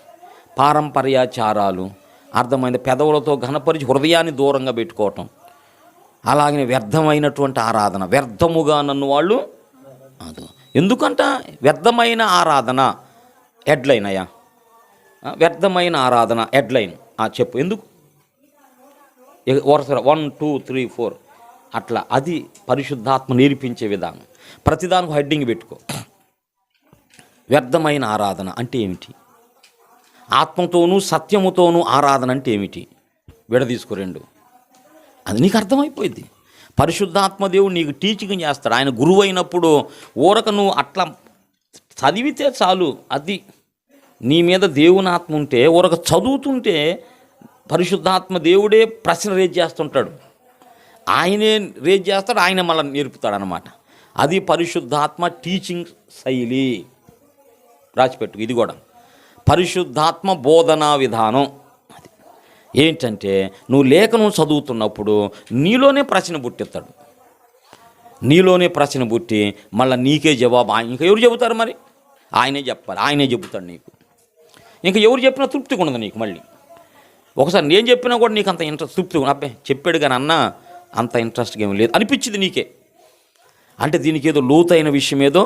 పారంపర్యాచారాలు, అర్థమైంది, పెదవులతో ఘనపరిచి హృదయాన్ని దూరంగా పెట్టుకోవటం, అలాగే వ్యర్థమైనటువంటి ఆరాధన. వ్యర్థముగా నన్ను వాళ్ళు అది ఎందుకంట వ్యర్థమైన ఆరాధన హెడ్లైన్ అయ్యా. వ్యర్థమైన ఆరాధన హెడ్లైన్ చెప్పు ఎందుకు? వరుస 1 2 3 4 అట్లా. అది పరిశుద్ధాత్మ నేర్పించే విధానం. ప్రతిదానికి హెడ్డింగ్ పెట్టుకో. వ్యర్థమైన ఆరాధన అంటే ఏమిటి? ఆత్మతోనూ సత్యముతోనూ ఆరాధన అంటే ఏమిటి? విడదీసుకో రెండు. అది నీకు అర్థమైపోయింది. పరిశుద్ధాత్మ దేవుడు నీకు టీచింగ్ చేస్తాడు. ఆయన గురువు అయినప్పుడు ఊరక నువ్వు అట్లా చదివితే చాలు. అది నీ మీద దేవుని ఆత్మ ఉంటే ఊరక చదువుతుంటే పరిశుద్ధాత్మ దేవుడే ప్రశ్న రేజ్ చేస్తుంటాడు. ఆయనే రేజ్ చేస్తాడు, ఆయన మళ్ళీ నేర్పుతాడు అన్నమాట. అది పరిశుద్ధాత్మ టీచింగ్ శైలి. రాసిపెట్టు. ఇది కూడా పరిశుద్ధాత్మ బోధనా విధానం. అది ఏంటంటే నువ్వు లేఖనం చదువుతున్నప్పుడు నీలోనే ప్రశ్న పుట్టిస్తాడు. నీలోనే ప్రశ్న పుట్టి మళ్ళీ నీకే జవాబు. ఇంకా ఎవరు చెబుతారు? మరి ఆయనే చెప్పాలి, ఆయనే చెబుతాడు నీకు. ఇంకా ఎవరు చెప్పినా తృప్తిగా ఉండదు నీకు. మళ్ళీ ఒకసారి నేను చెప్పినా కూడా నీకు అంత ఇంట్రెస్ట్ తృప్తిగా అబ్బే చెప్పాడు కానీ అన్న అంత ఇంట్రెస్ట్గా ఏమి లేదు అనిపించింది నీకే. అంటే దీనికి ఏదో లోతైన విషయం ఏదో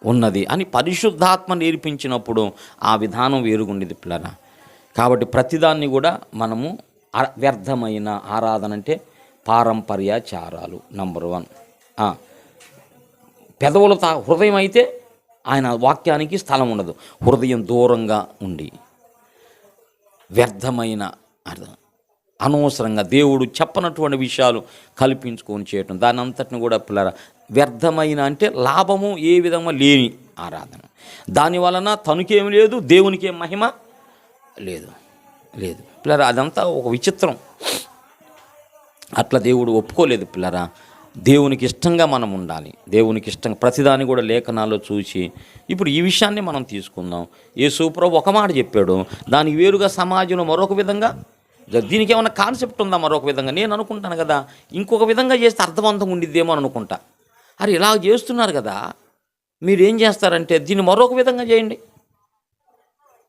ఉన్నది అని పరిశుద్ధాత్మ నేర్పించినప్పుడు ఆ విధానం వేరుగుండేది పిల్లరా. కాబట్టి ప్రతిదాన్ని కూడా మనము వ్యర్థమైన ఆరాధన అంటే పారంపర్యాచారాలు. నంబర్ 1. పెదవుల హృదయం అయితే ఆయన వాక్యానికి స్థలం ఉండదు. హృదయం దూరంగా ఉండి వ్యర్థమైన అనవసరంగా దేవుడు చెప్పనటువంటి విషయాలు కల్పించుకొని చేయటం, దాని అంతటిని కూడా పిల్లరా వ్యర్థమైన అంటే లాభము ఏ విధంగా లేని ఆరాధన. దానివలన తనకేం లేదు, దేవునికి ఏం మహిమ లేదు పిల్లరా. అదంతా ఒక విచిత్రం. అట్లా దేవుడు ఒప్పుకోలేదు పిల్లరా. దేవునికి ఇష్టంగా మనం ఉండాలి. దేవునికి ఇష్టంగా ప్రతిదాన్ని కూడా లేఖనాల్లో చూసి, ఇప్పుడు ఈ విషయాన్ని మనం తీసుకుందాం. యేసు ప్రభు ఒక మాట చెప్పాడు, దానికి వేరుగా సమాజంలో మరొక విధంగా, దీనికి ఏమైనా కాన్సెప్ట్ ఉందా మరొక విధంగా? నేను అనుకుంటాను కదా, ఇంకొక విధంగా చేస్తే అర్థవంతంగా ఉండిద్దేమో అని అనుకుంటా. అరే ఇలా చేస్తున్నారు కదా, మీరు ఏం చేస్తారంటే దీన్ని మరొక విధంగా చేయండి.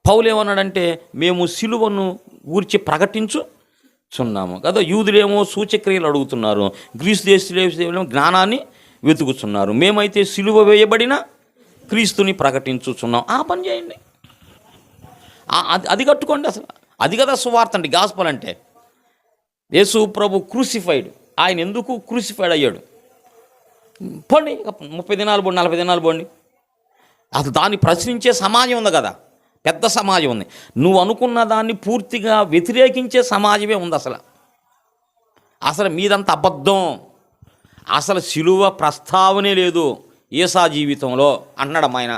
పౌలు ఏమన్నాడంటే, మేము సిలువను గూర్చి ప్రకటించుచున్నాము కదా. యూదులేమో సూచక్రియలు అడుగుతున్నారు, గ్రీసు దేశీయులేమో జ్ఞానాన్ని వెతుకుతున్నారు. మేమైతే సిలువ వేయబడిన క్రీస్తుని ప్రకటించుచున్నాం. ఆ పని చేయండి, అది కట్టుకోండి. అసలు అది కదా సువార్త అండి, గాస్పల్ అంటే. యేసు ప్రభు క్రూసిఫైడ్, ఆయన ఎందుకు క్రూసిఫైడ్ అయ్యాడు? పోండి 30 దినాలు పోండి, 40 దినాలు పోండి. అసలు దాన్ని ప్రశ్నించే సమాజం ఉంది కదా, పెద్ద సమాజం ఉంది. నువ్వు అనుకున్న దాన్ని పూర్తిగా వ్యతిరేకించే సమాజమే ఉంది. అసలు మీదంతా అబద్ధం, అసలు శిలువ ప్రస్తావనే లేదు యేసా జీవితంలో అన్నాడు ఆయన.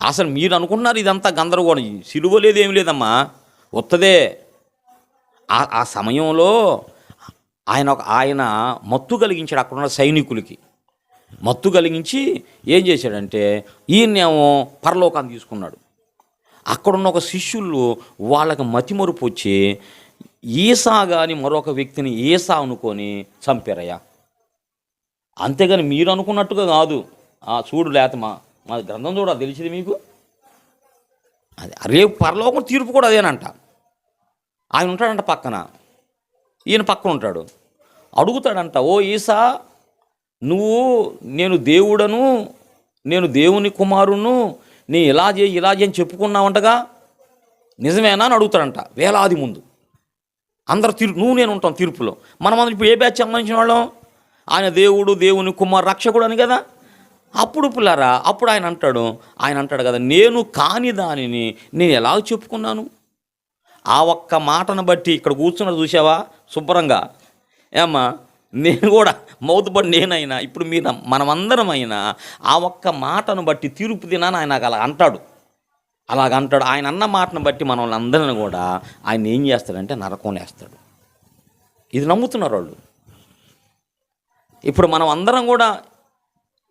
అసలు మీరు అనుకున్నారు ఇదంతా గందరగోళం, శిలువ లేదు, ఏమి లేదమ్మా, వత్తదే. ఆ సమయంలో ఆయన మత్తు కలిగించాడు అక్కడున్న సైనికులకి. మత్తు కలిగించి ఏం చేశాడంటే, ఈయనేమో పరలోకాన్ని తీసుకున్నాడు. అక్కడున్న ఒక శిష్యులు వాళ్ళకి మతిమరుపు వచ్చి ఈసా కానీ మరొక వ్యక్తిని ఈసా అనుకొని చంపారయ్యా. అంతేగాని మీరు అనుకున్నట్టుగా కాదు. చూడు, లేత మా గ్రంథం చూడ తెలిసింది మీకు. అది రేపు పరలోకం తీర్పు కూడా అదేనంట. ఆయన ఉంటాడంట పక్కన, ఈయన పక్కన ఉంటాడు. అడుగుతాడంట, ఓ ఈసా, నువ్వు నేను దేవుడను, నేను దేవుని కుమారును, నీ ఇలా చేయి అని చెప్పుకున్నావంటగా, నిజమేనా అని అడుగుతాడంట. వేలాది ముందు అందరు నువ్వు నేను ఉంటాం తీర్పులో. మనమందరం ఇప్పుడు ఏ బ్యాచ్ సంబంధించిన వాళ్ళం? ఆయన దేవుడు, దేవుని కుమారు, రక్షకుడు అని కదా. అప్పుడు పిల్లారా, అప్పుడు ఆయన అంటాడు కదా, నేను కాని దానిని నేను ఎలా చెప్పుకున్నాను? ఆ ఒక్క మాటను బట్టి ఇక్కడ కూర్చున్నాడు చూసావా శుభ్రంగా. ఏమ్మా, నేను కూడా మౌతుబడి నేనైనా ఇప్పుడు మీరు మనమందరం అయినా ఆ ఒక్క మాటను బట్టి తీర్పు దినాన్ని ఆయన అలాగంటాడు. ఆయన అన్న మాటను బట్టి మన వాళ్ళందరిని కూడా ఆయన ఏం చేస్తాడంటే నరకంలో వేస్తాడు. ఇది నమ్ముతున్నారు వాళ్ళు. ఇప్పుడు మనం అందరం కూడా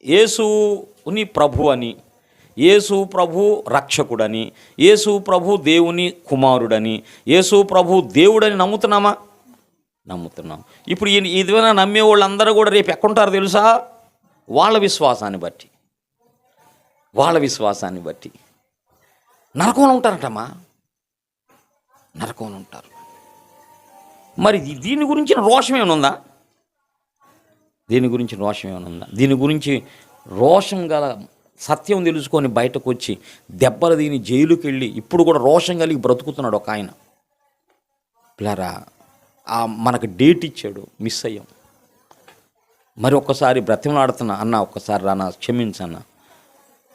యేసుని ప్రభు అని, యేసు ప్రభు రక్షకుడని, యేసు ప్రభు దేవుని కుమారుడని, యేసు ప్రభు దేవుడని నమ్ముతున్నామా? నమ్ముతున్నాం. ఇప్పుడు ఇదివైనా నమ్మే వాళ్ళందరూ కూడా రేపు ఎక్కడుంటారో తెలుసా? వాళ్ళ విశ్వాసాన్ని బట్టి నరకంలో ఉంటారటమ్మా, నరకంలో ఉంటారు. మరి దీని గురించి రోషం ఏమైనా ఉందా? దీని గురించి రోషం గల సత్యం తెలుసుకొని బయటకు వచ్చి దెబ్బలు దీని జైలుకి వెళ్ళి ఇప్పుడు కూడా రోషం కలిగి బ్రతుకుతున్నాడు ఒక ఆయన. పిల్లరా, మనకు డేట్ ఇచ్చాడు, మిస్ అయ్యాం. మరి ఒక్కసారి బ్రతిమలాడుతున్నా, అన్న ఒక్కసారి రానా, క్షమించన్నా.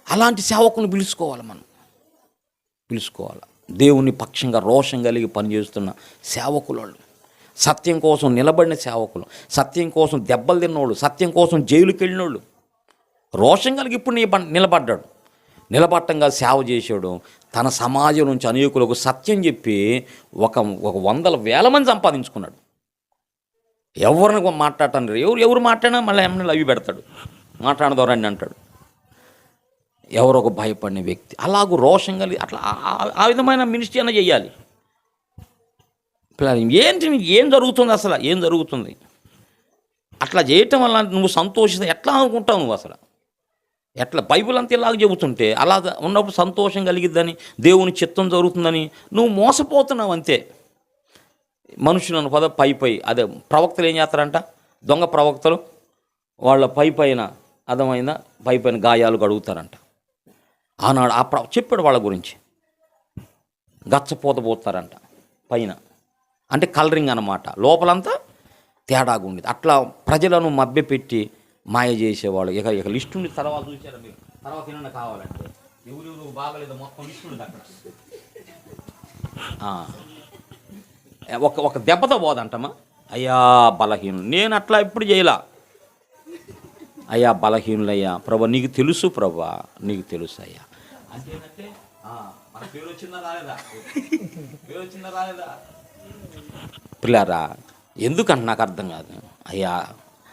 అలాంటి సేవకుని పిలుచుకోవాలి. దేవుని పక్షంగా రోషం కలిగి పనిచేస్తున్న సేవకులు, సత్యం కోసం నిలబడిన సేవకులు, సత్యం కోసం దెబ్బలు తిన్నోళ్ళు, సత్యం కోసం జైలుకి వెళ్ళినోళ్ళు, రోషం కలిగి ఇప్పుడు నిలబట్టంగా సేవ చేశాడు. తన సమాజం నుంచి అనేకులకు సత్యం చెప్పి ఒక 100,000 మంది సంపాదించుకున్నాడు. ఎవరిని మాట్లాడటాను, ఎవరు మాట్లాడినా మళ్ళీ ఎమ్మెల్యేలు అవి పెడతాడు, మాట్లాడదోరండి అంటాడు. ఎవరొక భయపడిన వ్యక్తి అలాగూ రోషం కలిగి అట్లా ఆ విధమైన మినిస్ట్రీ అన్న చేయాలి. ఏం జరుగుతుంది అసలు? ఏం జరుగుతుంది? అట్లా చేయటం వల్ల నువ్వు సంతోషిస్తే ఎట్లా అనుకుంటావు? నువ్వు అసలు ఎట్లా బైబిల్ అంతా ఇలాగ చెబుతుంటే అలా ఉన్నప్పుడు సంతోషం కలిగిద్దని, దేవుని చిత్తం జరుగుతుందని నువ్వు మోసపోతున్నావు అంతే. మనుషులను పై అదే ప్రవక్తలు ఏం చేస్తారంట, దొంగ ప్రవక్తలు వాళ్ళ పైన అర్థమైందా, పైన గాయాలు కడుగుతారంట. ఆనాడు చెప్పాడు వాళ్ళ గురించి, గచ్చపోతపోతారంట పైన, అంటే కలరింగ్ అన్నమాట, లోపలంతా తేడాగా ఉండేది. అట్లా ప్రజలను మభ్యపెట్టి మాయ చేసేవాళ్ళు. ఇక లిస్ట్ ఉంది, తర్వాత చూసారా మీరు, తర్వాత ఏమన్నా కావాలంటే ఎవరు బాగలేదు మొత్తం లిస్ట్ ఉంది అక్కడ. ఒక దెబ్బతో పోదంటమ్మా, అయ్యా బలహీనులు. నేను అట్లా ఎప్పుడు చేయలా. అయ్యా బలహీనులయ్యా ప్రభా, నీకు తెలుసు ప్రభా, నీకు తెలుసు అయ్యా. అంతేనంటే మన పేరు వచ్చిందా రాలేదా? పిల్లారా, ఎందుకంటే నాకు అర్థం కాదు అయ్యా.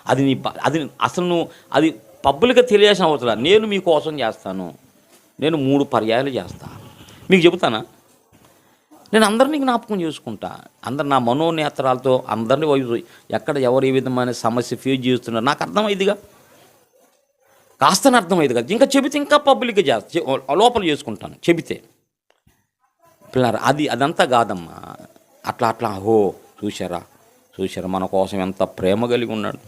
అది అది అసలు నువ్వు అది పబ్లిక్గా తెలియాల్సిన అవసరం. నేను మీకోసం చేస్తాను, నేను 3 పర్యాయాలు చేస్తాను. మీకు చెబుతానా, నేను అందరినీ జ్ఞాపకం చేసుకుంటా. అందరు నా మనోనేత్రాలతో అందరినీ ఎక్కడ ఎవరు ఏ విధమైన సమస్య ఫేస్ చేస్తున్నారు నాకు అర్థమైందిగా, కాస్తని అర్థమైంది కదా. ఇంకా చెబితే ఇంకా పబ్లిక్గా చేస్తా, లోపల చేసుకుంటాను చెబితే. పిల్లరా అదంతా కాదమ్మా. అట్లా చూశారా మన కోసం ఎంత ప్రేమ కలిగి ఉన్నాడు,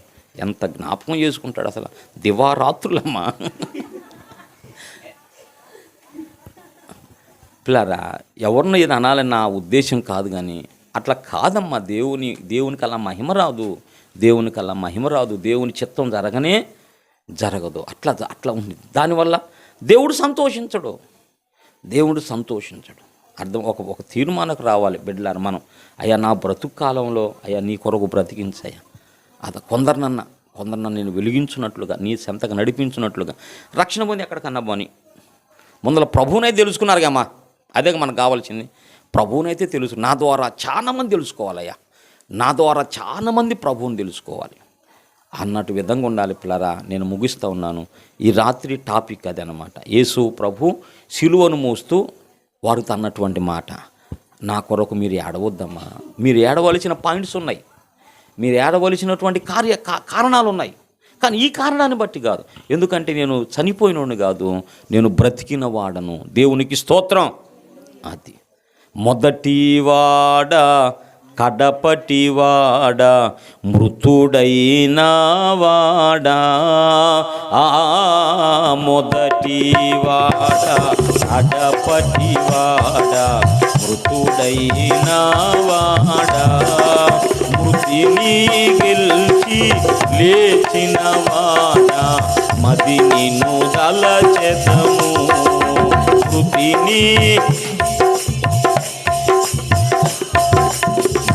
ఎంత జ్ఞాపకం చేసుకుంటాడు. అసలు దివారాత్రులమ్మా. పిల్లరా ఎవరిని ఇది అనాలని నా ఉద్దేశం కాదు, కానీ అట్లా కాదమ్మా. దేవునికి అలా మహిమ రాదు, దేవుని చిత్తం జరగదు. అట్లా ఉంది. దానివల్ల దేవుడు సంతోషించడు. అర్థం ఒక తీర్మానకు రావాలి బిడ్డలారు. మనం అయ్యా నా బ్రతుకు కాలంలో అయ్యా నీ కొరకు బ్రతికించయ్యా. కొందరినన్నా నేను వెలిగించున్నట్లుగా, నీ సెంతగా నడిపించున్నట్లుగా. రక్షణ పొంది ఎక్కడికన్నా పోని ముందర ప్రభువునైతే తెలుసుకున్నారు కమ్మా. అదే మనకు కావాల్సింది, ప్రభువునైతే తెలుసు. నా ద్వారా చాలామంది తెలుసుకోవాలయ్యా, నా ద్వారా చాలామంది ప్రభువుని తెలుసుకోవాలి అన్నట్టు విధంగా ఉండాలి. పిల్లరా నేను ముగిస్తూ ఉన్నాను. ఈ రాత్రి టాపిక్ అది అన్నమాట. యేసు ప్రభు సిలువను మోస్తూ వారితో అన్నటువంటి మాట, నా కొరకు మీరు ఏడవద్దమ్మా. మీరు ఏడవలసిన పాయింట్స్ ఉన్నాయి, మీరు ఏడవలసినటువంటి కారణాలు ఉన్నాయి. కానీ ఈ కారణాన్ని బట్టి కాదు, ఎందుకంటే నేను చనిపోయినోడిని కాదు, నేను బ్రతికిన వాడను. దేవునికి స్తోత్రం. అది మొదటివాడ కడపటివాడ మృతుడైన వాడా, మొదటివాడ కడపటివాడ మృతుడైన వాడా, మృతిని గెలిచి లేచిన వాడా, మది నిన్ను తలచెదము. మృతిని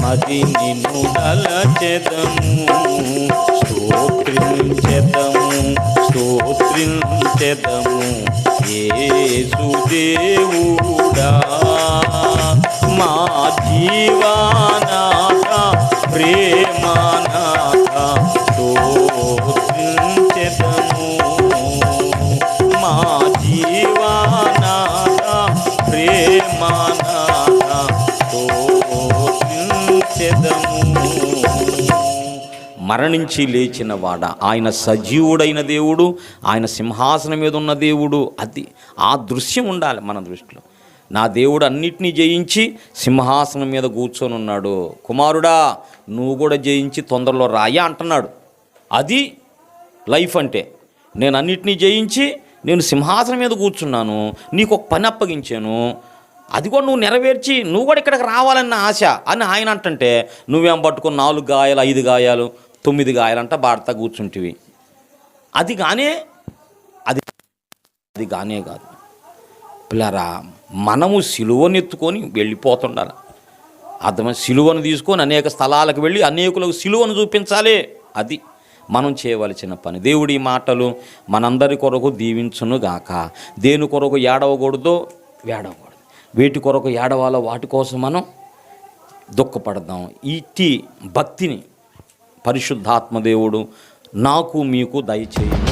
మది నిన్ను తలచెదము. స్తోత్రించెదము యేసు దేవుడా, మా జీవనాథ ప్రేమనాథ. స్తోత్రించెదము మా జీవనాథ ప్రేమనాథ. మరణించి లేచిన వాడ, ఆయన సజీవుడైన దేవుడు, ఆయన సింహాసనం మీద ఉన్న దేవుడు. ఆ దృశ్యం ఉండాలి మన దృష్టిలో. నా దేవుడు అన్నిటినీ జయించి సింహాసనం మీద కూర్చొని ఉన్నాడు. కుమారుడా నువ్వు కూడా జయించి తొందరలో రాయా అంటున్నాడు. అది లైఫ్ అంటే. నేను అన్నిటినీ జయించి నేను సింహాసనం మీద కూర్చున్నాను, నీకు ఒక పని అప్పగించాను, అది కూడా నువ్వు నెరవేర్చి నువ్వు కూడా ఇక్కడికి రావాలన్న ఆశ అని ఆయన అంటుంటే, నువ్వేం పట్టుకుని 4 గాయాలు 5 గాయాలు 9 గాయాలంట బాడతా కూర్చుంటివి. అది కానే కాదు పిల్లరా. మనము సిలువనెత్తుకొని వెళ్ళిపోతుండాలి. అర్థమైన సిలువను తీసుకొని అనేక స్థలాలకు వెళ్ళి అనేకులకు సిలువను చూపించాలి. అది మనం చేయవలసిన పని. దేవుడి మాటలు మనందరి కొరకు దీవించునుగాక. దేని కొరకు ఏడవకూడదో ఏడవకూడదు, వేటి కొరకు ఏడవాలో వాటి కోసం మనం దుఃఖపడదాం. ఇట్టి భక్తిని పరిశుద్ధాత్మదేవుడు నాకు మీకు దయచేయండి.